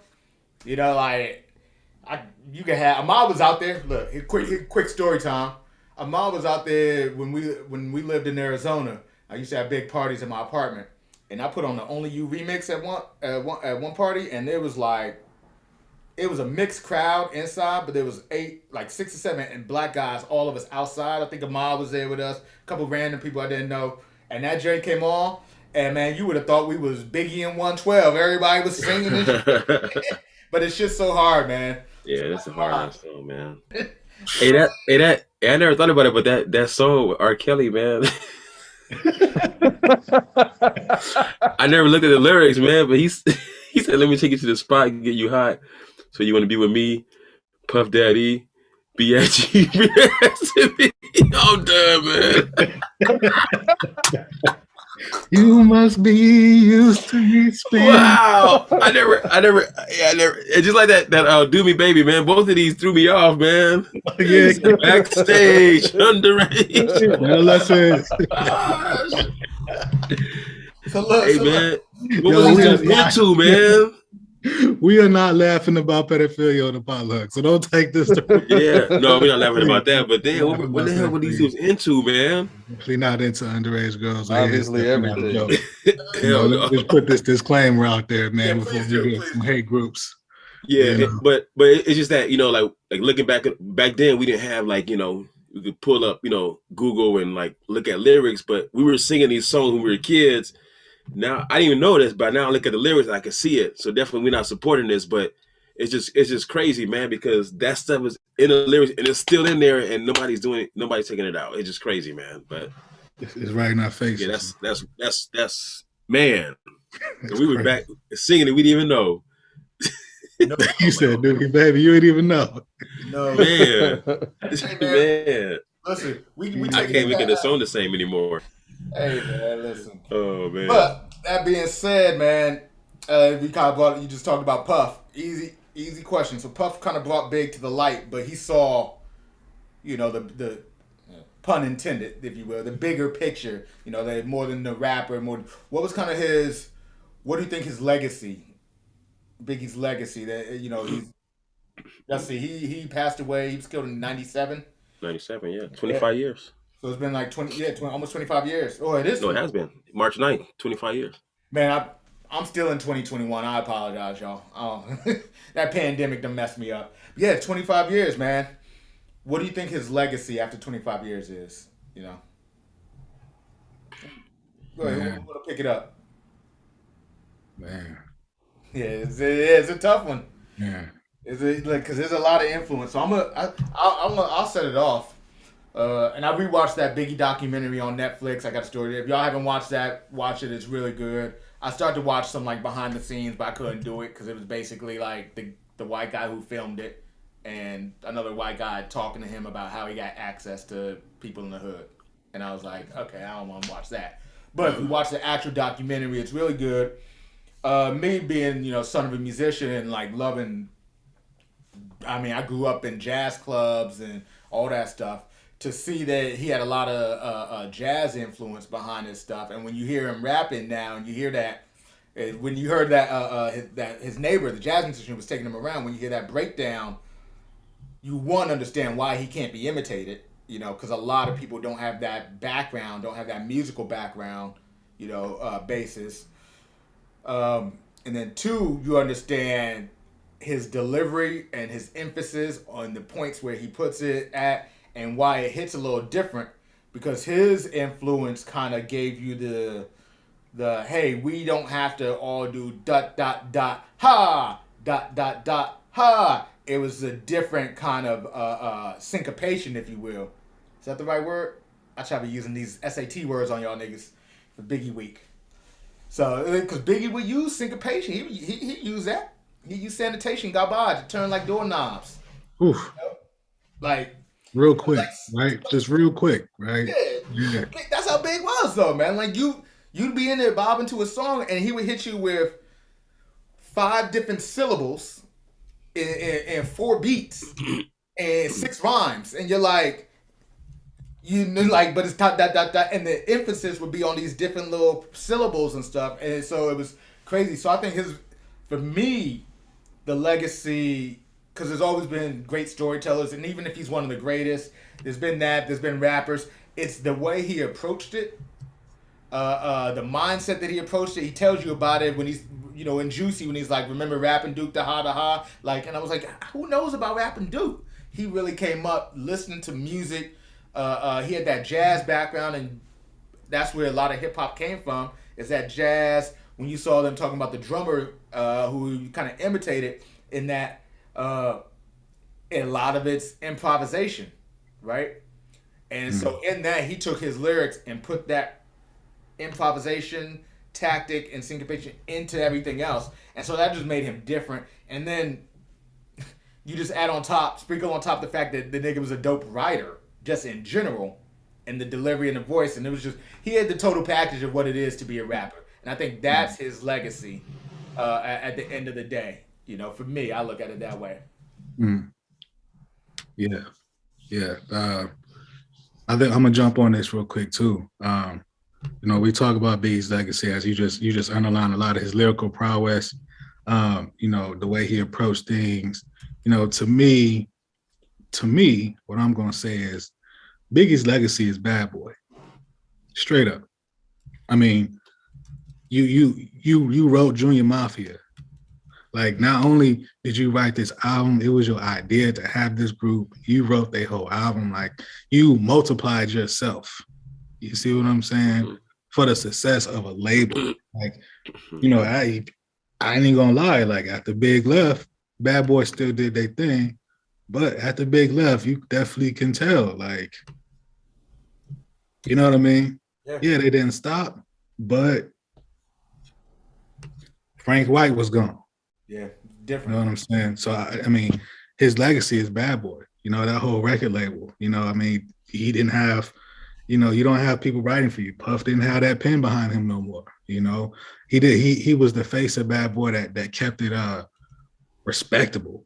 you can have Ahmad was out there. Look, quick story time. Ahmad was out there when we lived in Arizona. I used to have big parties in my apartment, and I put on the Only You remix at one party, and it was a mixed crowd inside, but there was 6 or 7 and black guys, all of us outside. I think Ahmad was there with us, a couple random people I didn't know, and that joint came on, and man, you would have thought we was Biggie and 112. Everybody was singing and shit. But it's just so hard, man. Yeah, that's a hard ass song, man. I never thought about it, but that song with R. Kelly, man. I never looked at the lyrics, man, but he said, "Let me take you to the spot and get you hot. So you want to be with me, Puff Daddy, B.I.G. I'm done, man." You must be used to me spinning. Wow, I never. It's just like that. Do Me Baby, man. Both of these threw me off, man. Yeah, Backstage, underage. well, that's it. Hey, man, what was he just into, man? We are not laughing about pedophilia on the potluck, so don't take this. Yeah, no, we're not laughing about that. But then, what the hell were these dudes into, man? Definitely not into underage girls. Obviously, everything. Let's just put this disclaimer out there, man, before we get some hate groups. Yeah, but it's just that like looking back then, we didn't have we could pull up Google and look at lyrics, but we were singing these songs when we were kids. Now I didn't even know this, but now I look at the lyrics and I can see it. So definitely we're not supporting this, but it's just crazy, man, because that stuff is in the lyrics and it's still in there and nobody's taking it out. It's just crazy, man. But it's right in our face. Yeah, that's man. We were back singing it, we didn't even know. You said, "Dookie, baby, you didn't even know." No, man. Man. Listen, I can't even get the song the same anymore. Hey man, listen. Oh man. But that being said, man, you just talked about Puff. Easy question. So Puff kind of brought Big to the light, but he saw, the pun intended, if you will, the bigger picture. That more than the rapper. What was kind of his? What do you think his legacy? Biggie's legacy. That he's. Let's see. He passed away. He was killed in 97. 97, yeah, 25 years. So it's been like almost 25 years. Oh, it is. No, it has been. March 9th, 25 years. Man, I'm still in 2021. I apologize, y'all. That pandemic done messed me up. But yeah, 25 years, man. What do you think his legacy after 25 years is? Go ahead, who's gonna pick it up? Man. Yeah, it's a tough one. Yeah. Because there's a lot of influence. So I'll set it off. And I rewatched that Biggie documentary on Netflix. I got a story there. If y'all haven't watched that, watch it. It's really good. I started to watch some behind the scenes, but I couldn't do it because it was basically the white guy who filmed it and another white guy talking to him about how he got access to people in the hood. And I was like, okay, I don't want to watch that. But if you watch the actual documentary, it's really good. Me being, son of a musician and loving, I grew up in jazz clubs and all that stuff. To see that he had a lot of jazz influence behind his stuff, and when you hear him rapping now, and you hear that, when you heard that his neighbor, the jazz musician, was taking him around, when you hear that breakdown, you understand why he can't be imitated, because a lot of people don't have that background, don't have that musical background, basis, and then 2, you understand his delivery and his emphasis on the points where he puts it at. And why it hits a little different, because his influence kind of gave you the hey, we don't have to all do ... ha ... ha. It was a different kind of syncopation, if you will. Is that the right word? I try to be using these SAT words on y'all niggas for Biggie week. So, because Biggie would use syncopation, he used that. He used sanitation garbage to turn like doorknobs. Oof. Real quick, right? Just real quick, right? Yeah. That's how Big was, though, man. You'd be in there bobbing to a song, and he would hit you with 5 different syllables, in 4 beats and 6 rhymes, and you're like, you know, like, but it's dot dot dot dot, and the emphasis would be on these different little syllables and stuff, and so it was crazy. So I think for me, the legacy, because there's always been great storytellers, and even if he's one of the greatest, there's been rappers. It's the way he approached it, the mindset that he approached it. He tells you about it when he's, you know, in Juicy, when he's like, remember rapping Duke the ha, like, and I was like, who knows about rapping Duke? He really came up listening to music. He had that jazz background, and that's where a lot of hip hop came from. Is that jazz? When you saw them talking about the drummer who kind of imitated, in that a lot of it's improvisation, right? And so in that, he took his lyrics and put that improvisation, tactic, and syncopation into everything else, and so that just made him different. And then you just sprinkle on top the fact that the nigga was a dope writer, just in general, and the delivery and the voice, and it was just, he had the total package of what it is to be a rapper, and I think that's his legacy. At the end of the day, you know, for me, I look at it that way. Yeah. I think I'm gonna jump on this real quick too. You know, we talk about Biggie's legacy as you just underline a lot of his lyrical prowess. You know, the way he approached things. You know, to me, what I'm gonna say is Biggie's legacy is Bad Boy. Straight up. I mean, you wrote Junior Mafia. Like, not only did you write this album, it was your idea to have this group. You wrote their whole album. Like, you multiplied yourself. You see what I'm saying? For the success of a label. Like, you know, I ain't gonna lie. Like, after Big left, Bad Boy still did their thing. But after Big left, you definitely can tell. Like, you know what I mean? Yeah, they didn't stop. But Frank White was gone. Yeah, different. You know what I'm saying? So, I mean, his legacy is Bad Boy. You know, that whole record label. You know, I mean, he didn't have, you know, you don't have people writing for you. Puff didn't have that pen behind him no more. You know, he was the face of Bad Boy that kept it respectable.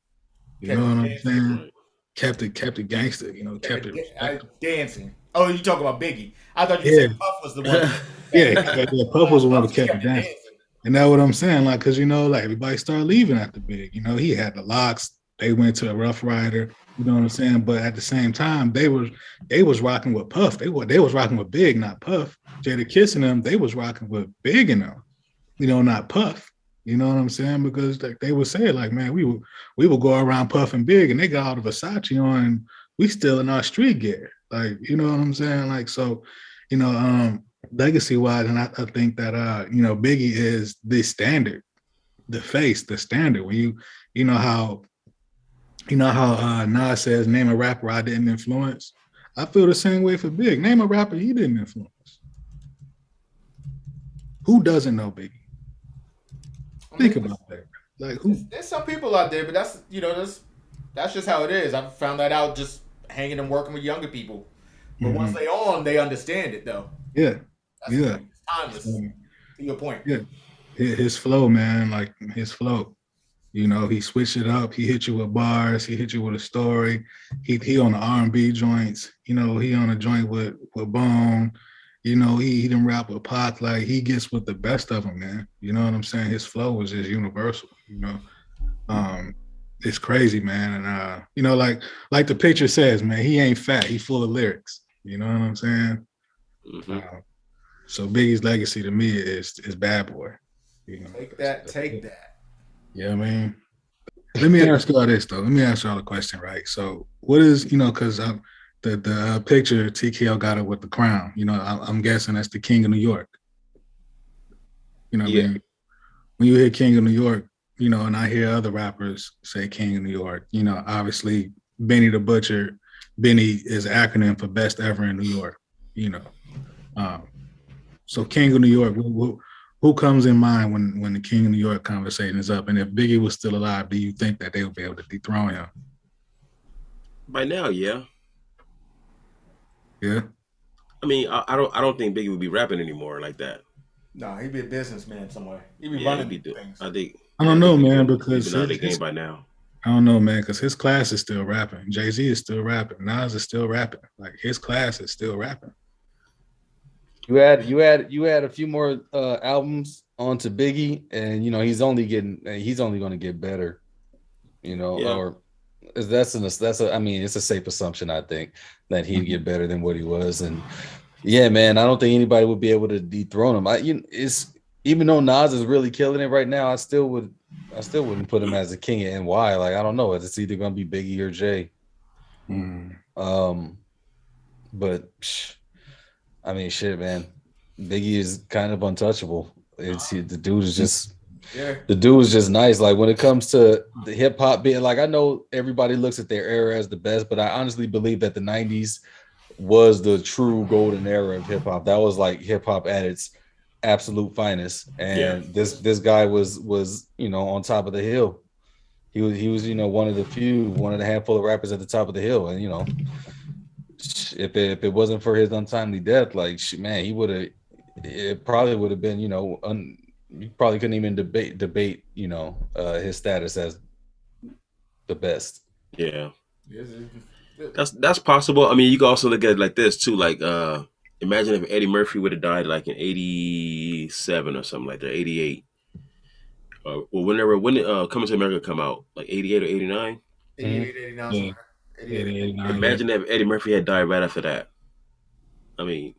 You know what I'm saying? Kept it gangster. You know, kept it dancing. Oh, you talking about Biggie? I thought you said Puff was the one. Puff was the one that kept it dancing. And that's what I'm saying, like, because, you know, like, everybody started leaving after Big. You know, he had the Locks. They went to a Rough Rider. You know what I'm saying? But at the same time, they was rocking with Puff. They was rocking with Big, not Puff. Jada Kiss and them, they was rocking with Big and them. You know, not Puff. You know what I'm saying? Because like, they would say, like, man, we would go around Puff and Big, and they got all the Versace on, and we still in our street gear. Like, you know what I'm saying? Like, so, you know, legacy wise, and I think that you know, Biggie is the standard, the face, the standard. When you know how Nas says, name a rapper I didn't influence. I feel the same way for Big. Name a rapper he didn't influence. Who doesn't know Biggie? Think about that. Like, who? There's some people out there, but that's, you know, that's just how it is. I've found that out just hanging and working with younger people. But once they on, they understand it though. Yeah. It's timeless. To your point. Yeah. His flow, man, like his flow. You know, he switched it up. He hit you with bars. He hit you with a story. He on the R&B joints. You know, he on a joint with Bone. You know, he didn't rap with Potluck. Like, he gets with the best of them, man. You know what I'm saying? His flow was just universal. You know, it's crazy, man. And you know, like the picture says, man, he ain't fat. He full of lyrics. You know what I'm saying? So Biggie's legacy to me is Bad Boy. You know, take that. Yeah, I mean, let me ask y'all this though. Let me ask y'all a question, right? So, what is, you know, because the picture TKO got it with the crown. You know, I'm guessing that's the King of New York. You know what I mean? When you hear King of New York, you know, and I hear other rappers say King of New York, you know, obviously Benny the Butcher, Benny is an acronym for best ever in New York, you know. So King of New York, who comes in mind when the King of New York conversation is up? And if Biggie was still alive, do you think that they would be able to dethrone him? By now, yeah. Yeah. I mean, I don't think Biggie would be rapping anymore like that. No, he'd be a businessman somewhere. He'd be running things. I think. I don't know, man, because he's been out of the game by now. I don't know, man, because his class is still rapping. Jay-Z is still rapping. Nas is still rapping. Like his class is still rapping. You add a few more albums onto Biggie, and he's only going to get better. Or I mean, it's a safe assumption, I think, that he'd get better than what he was. And yeah, man, I don't think anybody would be able to dethrone him. Even though Nas is really killing it right now, I still wouldn't put him as the king of NY. Like, I don't know, it's either gonna be Biggie or Jay. But I mean, shit, man, Biggie is kind of untouchable. The dude is just. Yeah. The dude is just nice. Like when it comes to the hip hop being like, I know everybody looks at their era as the best, but I honestly believe that the 90s was the true golden era of hip hop. That was like hip hop at its absolute finest. And this guy was on top of the hill. He was one of the handful of rappers at the top of the hill. And if it wasn't for his untimely death, like man, it probably would have been, you probably couldn't even debate his status as the best. Yeah, that's possible. I mean, you can also look at it like this too. Like, imagine if Eddie Murphy would have died like in '87 or something like that, '88. Well, when Coming to America come out, like '88 or '89. 88, 89. 89. Imagine if Eddie Murphy had died right after that. I mean,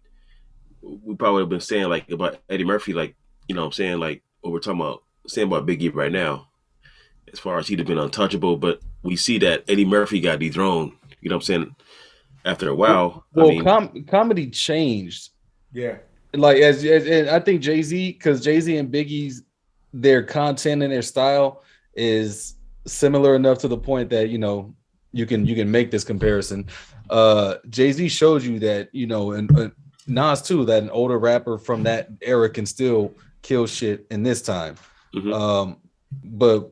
we probably would have been saying like about Eddie Murphy, like, you know what I'm saying, like what we're talking about, saying about Biggie right now, as far as he'd have been untouchable. But we see that Eddie Murphy got dethroned, you know what I'm saying, after a while. Comedy changed. Yeah. Like, as I think Jay-Z, because Jay-Z and Biggie's, their content and their style is similar enough to the point that, you can make this comparison. Jay-Z showed you that, and Nas too, that an older rapper from that era can still kill shit in this time. But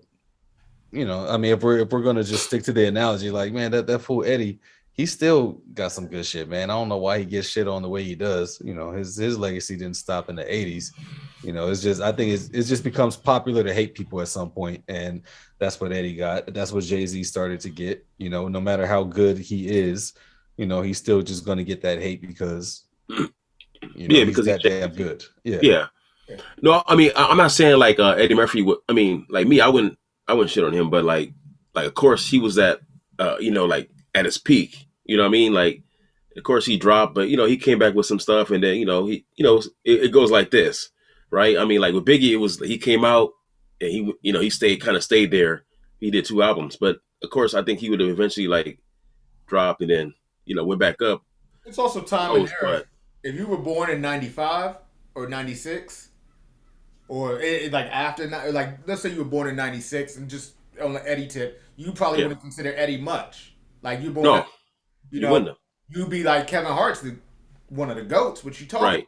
I mean, if we're gonna just stick to the analogy, like, man, that fool Eddie, he still got some good shit, man. I don't know why he gets shit on the way he does. His legacy didn't stop in the 80s. It's just, I think it just becomes popular to hate people at some point, and that's what Eddie got. That's what Jay-Z started to get. No matter how good he is, he's still just gonna get that hate because because he's that damn good. Yeah. No, I mean, I'm not saying like Eddie Murphy would. I mean, like me, I wouldn't shit on him, but like of course he was at like at his peak. You know what I mean? Like, of course he dropped, but he came back with some stuff, and then it goes like this, right? I mean, like with Biggie, he came out and he stayed there. He did 2 albums, but of course I think he would have eventually like dropped and then went back up. It's also time and era. If you were born in 95 or 96, or like after, like let's say you were born in 96 and just on the Eddie tip, you probably wouldn't consider Eddie much. Like you born, you wouldn't have. You'd be like Kevin Hart's one of the GOATs. What you talking? Right.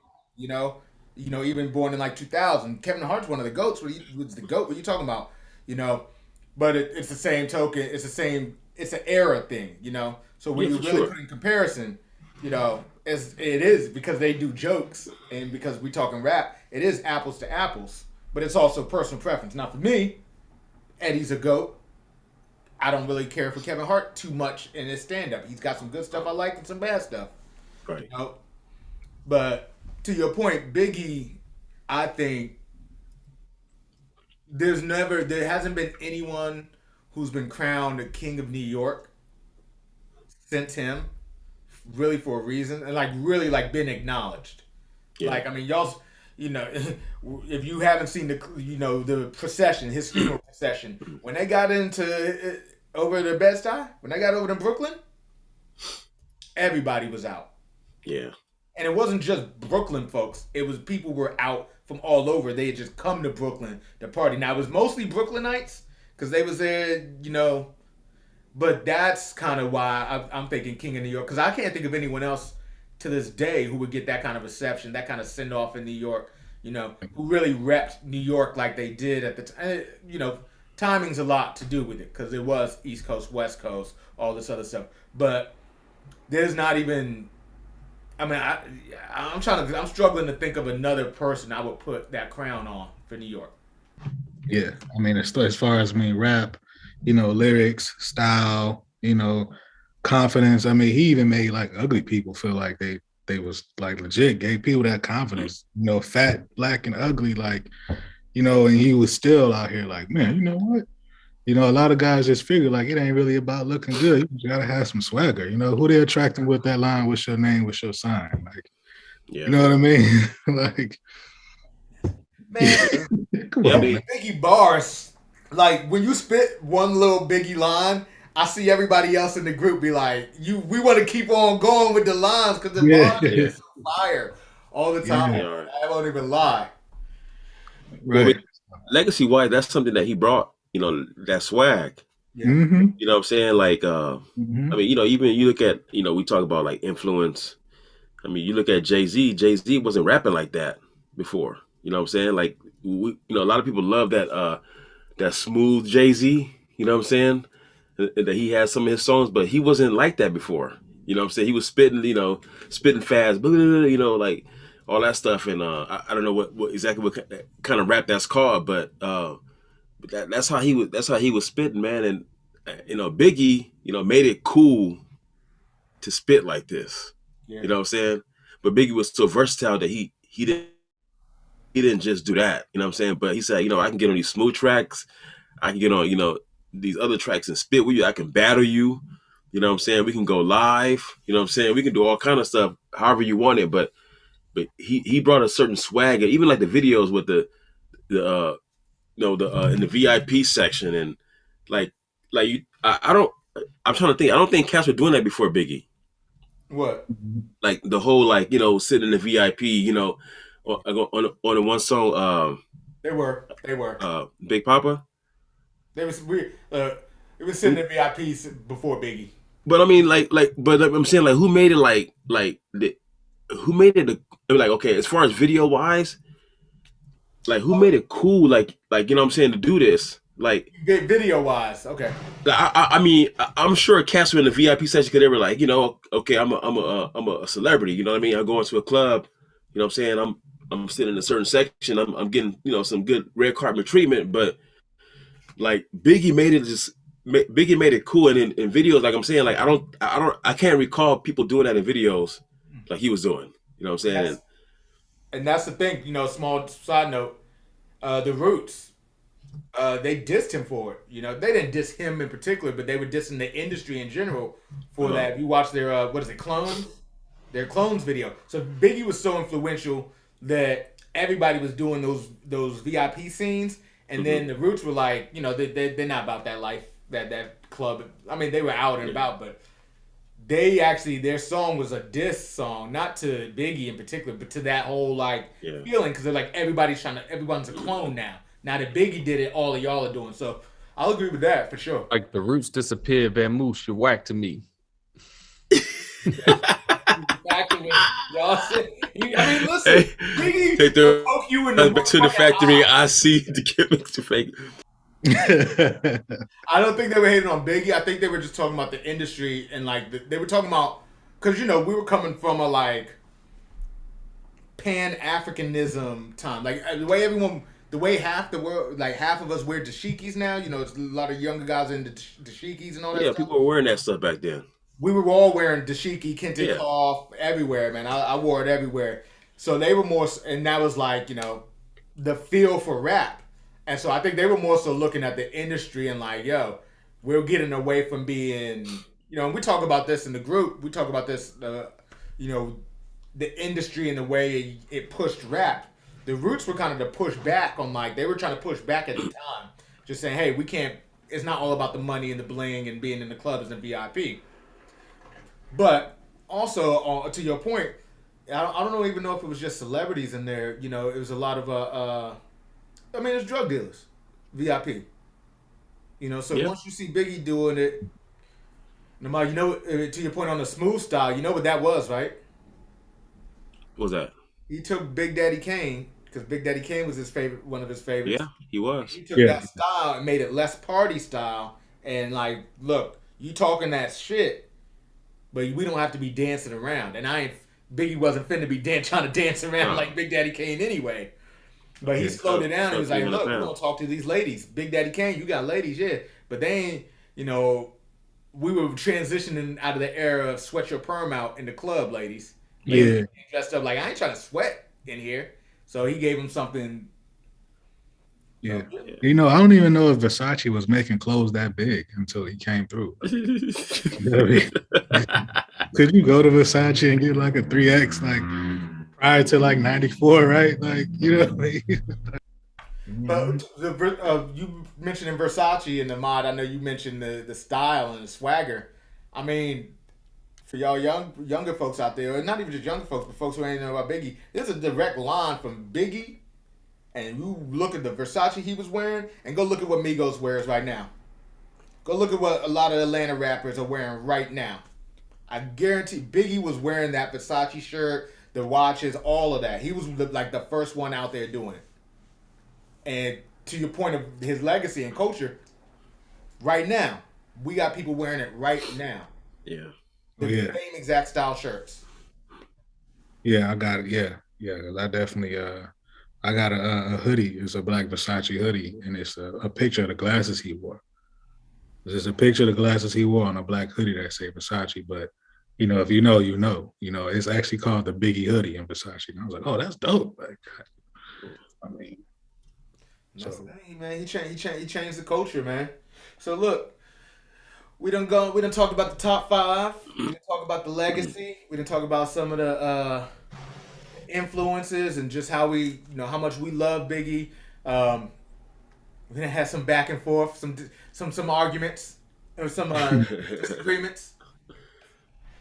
Even born in like 2000, Kevin Hart's one of the GOATs. What's the GOAT? What you talking about? But it's the same token. It's the same. It's an era thing. So when you really put in comparison, as it is, because they do jokes and because we talking rap, it is apples to apples. But it's also personal preference. Now for me, Eddie's a GOAT. I don't really care for Kevin Hart too much in his stand-up. He's got some good stuff I like and some bad stuff. Right. But to your point, Biggie, I think there hasn't been anyone who's been crowned a king of New York since him, really for a reason, and like really like been acknowledged. Yeah. Like, I mean, y'all, if you haven't seen the procession, his funeral procession, when they got into over the Bed-Stuy, when they got over to Brooklyn, everybody was out. Yeah. And it wasn't just Brooklyn folks. It was people were out from all over. They had just come to Brooklyn to party. Now, it was mostly Brooklynites because they was there, But that's kind of why I'm thinking King of New York, because I can't think of anyone else to this day who would get that kind of reception, that kind of send-off in New York, who really repped New York like they did at the time. Timing's a lot to do with it because it was East Coast, West Coast, all this other stuff. But there's not even... I mean, I'm struggling to think of another person I would put that crown on for New York. Yeah, I mean, as far as rap, lyrics, style, confidence. I mean, he even made like ugly people feel like they was like legit, gave people that confidence, fat, black, and ugly, like, and he was still out here like, man, you know what? A lot of guys just figure like it ain't really about looking good. You just gotta have some swagger. Who they attracting with that line, what's your name, what's your sign? Like, you know what I mean? Like, man, come on, man. Biggie bars, like when you spit one little Biggie line, I see everybody else in the group be like, we want to keep on going with the lines because the bars is fire all the time. Yeah. I won't even lie. Right. Well, legacy wise, that's something that he brought, that swag. Yeah. Mm-hmm. You know what I'm saying? Like, I mean, even you look at, we talk about like influence. I mean, you look at Jay-Z. Jay-Z wasn't rapping like that before. You know what I'm saying? Like, a lot of people love that smooth Jay-Z. You know what I'm saying? That he has some of his songs, but he wasn't like that before. You know what I'm saying? He was spitting fast, like all that stuff. And I don't know what exactly what kind of rap that's called, but that's how he was spitting, man. And Biggie, made it cool to spit like this. Yeah. You know what I'm saying? But Biggie was so versatile that he didn't just do that. You know what I'm saying? But he said, I can get on these smooth tracks. I can get on, these other tracks and spit with you. I can battle you. You know what I'm saying? We can go live. You know what I'm saying? We can do all kind of stuff however you want it. But he brought a certain swag, and even like the videos with the in the VIP section, and I'm trying to think. I don't think cats were doing that before Biggie. What? Like the whole sitting in the VIP, on the one song. They were. Big Papa. It was sitting in VIPs before Biggie. But I mean, but I'm saying, who made it who made it okay, as far as video wise, who made it cool, you know what I'm saying, to do this, video wise, okay. I mean, I'm sure cats were in the VIP section because they were like, okay, I'm a celebrity, you know what I mean? I go into a club, you know what I'm saying, I'm sitting in a certain section, I'm getting some good red carpet treatment, but Biggie made it cool, and in videos, like I'm saying, I can't recall people doing that in videos like he was doing. You know what I'm saying? And that's the thing. Small side note, the Roots, they dissed him for it. They didn't diss him in particular, but they were dissing the industry in general for that. If you watch their Clones? Their Clones video. So Biggie was so influential that everybody was doing those VIP scenes. And then the Roots were like, they're not about that life, that club. I mean, they were out and about, but their song was a diss song, not to Biggie in particular, but to that whole feeling, because they're like, everyone's a clone now. Now that Biggie did it, all of y'all are doing. So I'll agree with that for sure. Like the Roots disappeared, Van Moose, you're whack to me. Y'all said, listen, Biggie take the poke you in the back to the factory. I see the gimmick to fake. I don't think they were hating on Biggie. I think they were just talking about the industry, and they were talking about, because we were coming from a Pan-Africanism time, the way half the world, half of us wear dashikis now. It's a lot of younger guys in the dashikis and all that. Yeah, stuff. People were wearing that stuff back then. We were all wearing dashiki, kente cloth everywhere, man. I wore it everywhere. So they were more, and that was the feel for rap. And so I think they were more so looking at the industry and we're getting away from being, and we talk about this in the group. We talk about this, the industry and the way it pushed rap. The Roots were kind of the push back on they were trying to push back at the time. Just saying, hey, we can't, it's not all about the money and the bling and being in the clubs and VIP. But also, to your point, I don't even know if it was just celebrities in there. It was a lot of, it's drug dealers, VIP. So once you see Biggie doing it, no matter, to your point on the smooth style, you know what that was, right? What was that? He took Big Daddy Kane, because Big Daddy Kane was one of his favorites. Yeah, he was. He took that style and made it less party style, and look, you talking that shit, but we don't have to be dancing around. And Biggie wasn't finna be trying to dance around like Big Daddy Kane anyway. But he slowed it down and was like, look, we're going to talk to these ladies. Big Daddy Kane, you got ladies, yeah. But they ain't, you know, we were transitioning out of the era of sweat your perm out in the club, ladies. Yeah, Dressed up like I ain't trying to sweat in here. So he gave him something. yeah. Yeah. You know, I don't even know if Versace was making clothes that big until he came through. You know what I mean? Could you go to Versace and get like a 3X like prior to like 94, right? Like, you know what I mean? But you mentioned in Versace and the mod, I know you mentioned the style and the swagger. I mean, for y'all younger folks out there, or not even just younger folks, but folks who ain't know about Biggie, there's a direct line from Biggie, and you look at the Versace he was wearing, and go look at what Migos wears right now. Go look at what a lot of Atlanta rappers are wearing right now. I guarantee Biggie was wearing that Versace shirt, the watches, all of that. He was like the first one out there doing it. And to your point of his legacy and culture, right now, we got people wearing it right now. Yeah. The same exact style shirts. Yeah, I got it. Yeah, yeah. 'Cause I definitely I got a hoodie. It's a black Versace hoodie, and it's a picture of the glasses he wore. There's a picture of the glasses he wore on a black hoodie that say Versace. But you know, if you know, you know. You know, it's actually called the Biggie hoodie in Versace. And I was like, oh, that's dope. Like, I mean, So man, he changed the culture, man. So look, we done talked about the top 5. We done talk about the legacy. We done talk about some of the influences and just how how much we love Biggie. We done had some back and forth, some arguments, or some disagreements,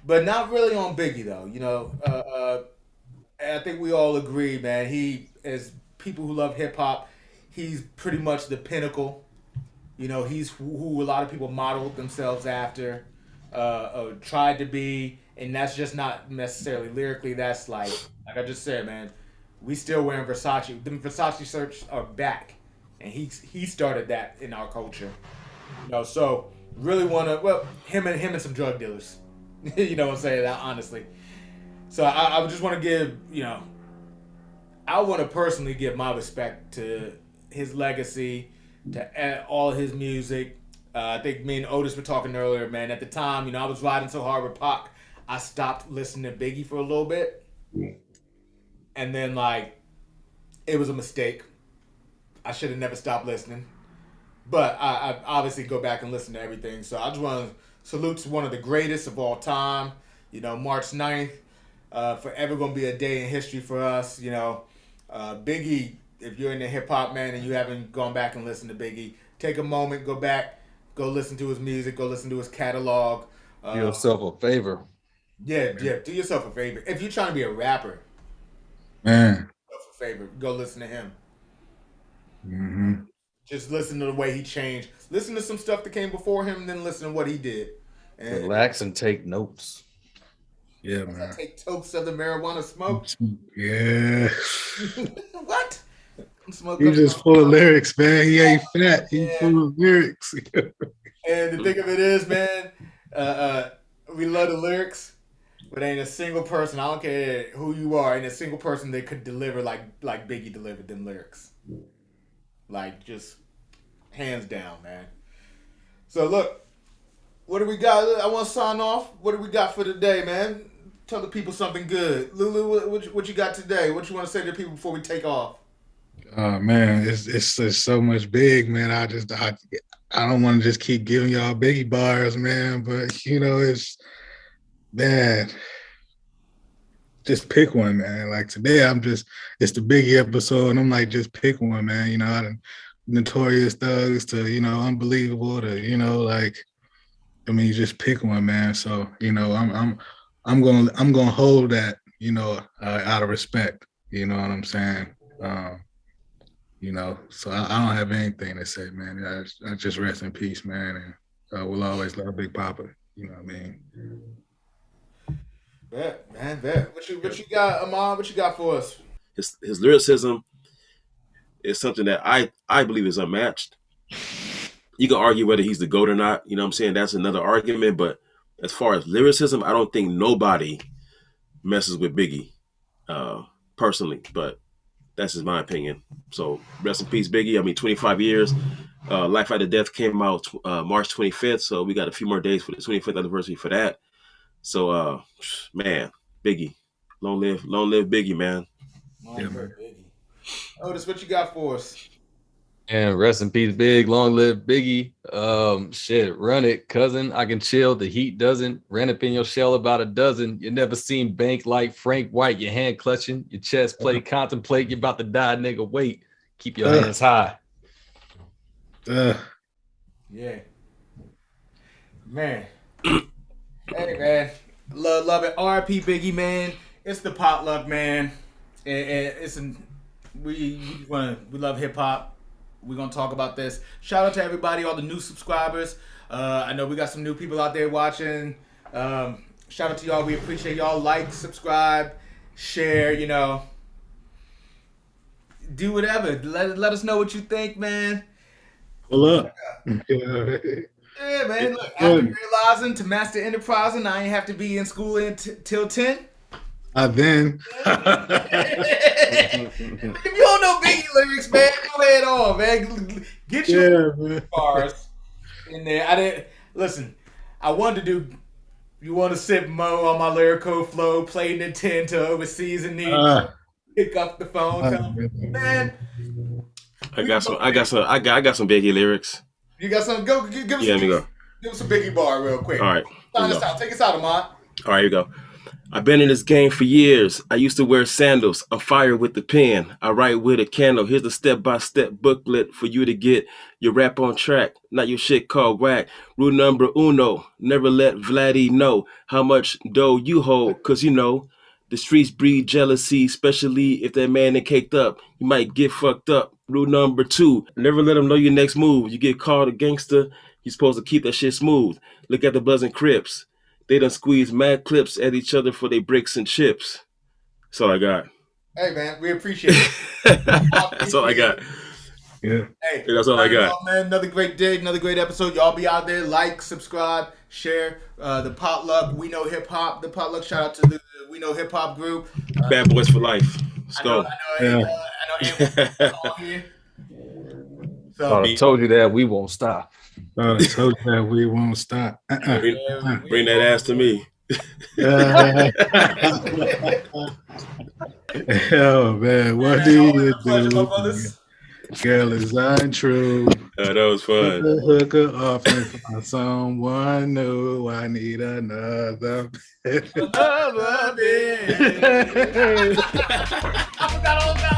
but not really on Biggie though. I think we all agree, man. He, as people who love hip hop, he's pretty much the pinnacle. He's who a lot of people modeled themselves after, or tried to be, and that's just not necessarily lyrically. That's like I just said, man. We still wearing Versace. The Versace shirts are back, and he started that in our culture. So really wanna him and some drug dealers. You know what I'm saying? That honestly. So I just want to give I want to personally give my respect to his legacy, to all his music. I think me and Otis were talking earlier, man. At the time, I was riding so hard with Pac, I stopped listening to Biggie for a little bit. And then, like, it was a mistake. I should have never stopped listening. But I obviously go back and listen to everything. So I just want to salute to one of the greatest of all time. March 9th, forever going to be a day in history for us. Biggie, if you're into hip hop, man, and you haven't gone back and listened to Biggie, take a moment, go back, go listen to his music, go listen to his catalog. Do yourself a favor. Yeah, do yourself a favor. If you're trying to be a rapper, man, do yourself a favor, go listen to him. Mm-hmm. Just listen to the way he changed. Listen to some stuff that came before him, and then listen to what he did. And relax and take notes. Yeah, man. Take totes of the marijuana smoke. Yeah. What? He's just full of lyrics, man. He ain't fat. He's full of lyrics. And the thing of it is, man, we love the lyrics, but ain't a single person, I don't care who you are, ain't a single person that could deliver like Biggie delivered them lyrics. Like, just hands down, man. So, look, what do we got? I want to sign off. What do we got for today, man? Tell the people something good. Lulu, what you got today? What you want to say to the people before we take off? Man, it's so much big, man. I don't want to just keep giving y'all Biggie bars, man. But it's man. Just pick one, man. Like today, it's the Biggie episode, and I'm like, just pick one, man. I done Notorious Thugs to Unbelievable to just pick one, man. So I'm gonna hold that out of respect. You know what I'm saying? So I don't have anything to say, man. I just rest in peace, man, and we'll always love Big Papa. You know what I mean? Bet, man, bet. What you got, Ahmad? What you got for us? His lyricism is something that I believe is unmatched. You can argue whether he's the GOAT or not. You know what I'm saying? That's another argument. But as far as lyricism, I don't think nobody messes with Biggie, personally. But that's just my opinion. So rest in peace, Biggie. I mean, 25 years. Life After Death came out March 25th, so we got a few more days for the 25th anniversary for that. So, man, Biggie, long live Biggie, man. Long live Biggie. Otis, what you got for us? And rest in peace, Big. Long live Biggie. Shit, run it, cousin. I can chill. The heat doesn't. Ran up in your shell about a dozen. You never seen bank like Frank White. Your hand clutching, your chest plate. Contemplate. You about to die, nigga. Wait. Keep your hands high. Yeah. Man. Hey, man. Love it. R.I.P. Biggie, man. It's the Potluck, man. We love hip hop. We're gonna talk about this. Shout out to everybody, all the new subscribers. I know we got some new people out there watching. Shout out to y'all. We appreciate y'all. Like, subscribe, share. You know, do whatever. Let us know what you think, man. Pull up. Yeah, man. Look, after realizing to master enterprising, I ain't have to be in school till 10. Then. If you don't know Biggie lyrics, man, go ahead on, man. Get your bars in there. I didn't listen. I wanted to do. You want to sip Mo on my lyrical flow, play Nintendo overseas and need pick up the phone, tell me, man. I got some Biggie lyrics. You got some? Go give us. Let me go. Give us a Biggie bar real quick. All right. Sign us out. Take us out, Ahmad. All right, here we go. I've been in this game for years. I used to wear sandals. I'm fire with the pen. I write with a candle. Here's a step-by-step booklet for you to get your rap on track. Not your shit called whack. Rule number uno. Never let Vladdy know how much dough you hold. Cause you know, the streets breed jealousy, especially if that man ain't caked up. You might get fucked up. Rule number 2. Never let them know your next move. You get called a gangster, you're supposed to keep that shit smooth. Look at the Buzzing Crips. They done squeeze mad clips at each other for their bricks and chips. That's all I got. Hey, man, we appreciate it. That's all I got. Yeah. Hey, that's all I got. Man, another great day, another great episode. Y'all be out there, like, subscribe, share the Potluck. We Know Hip Hop. The Potluck. Shout out to the We Know Hip Hop group. Bad Boys for Life. Let's go. I know. All here. So I told you that we won't stop. I told you that we won't stop. Bring that ass to me. Oh man, what do you do? Girl is untrue. That was fun. Hooker off and find someone new. I need another. I forgot all about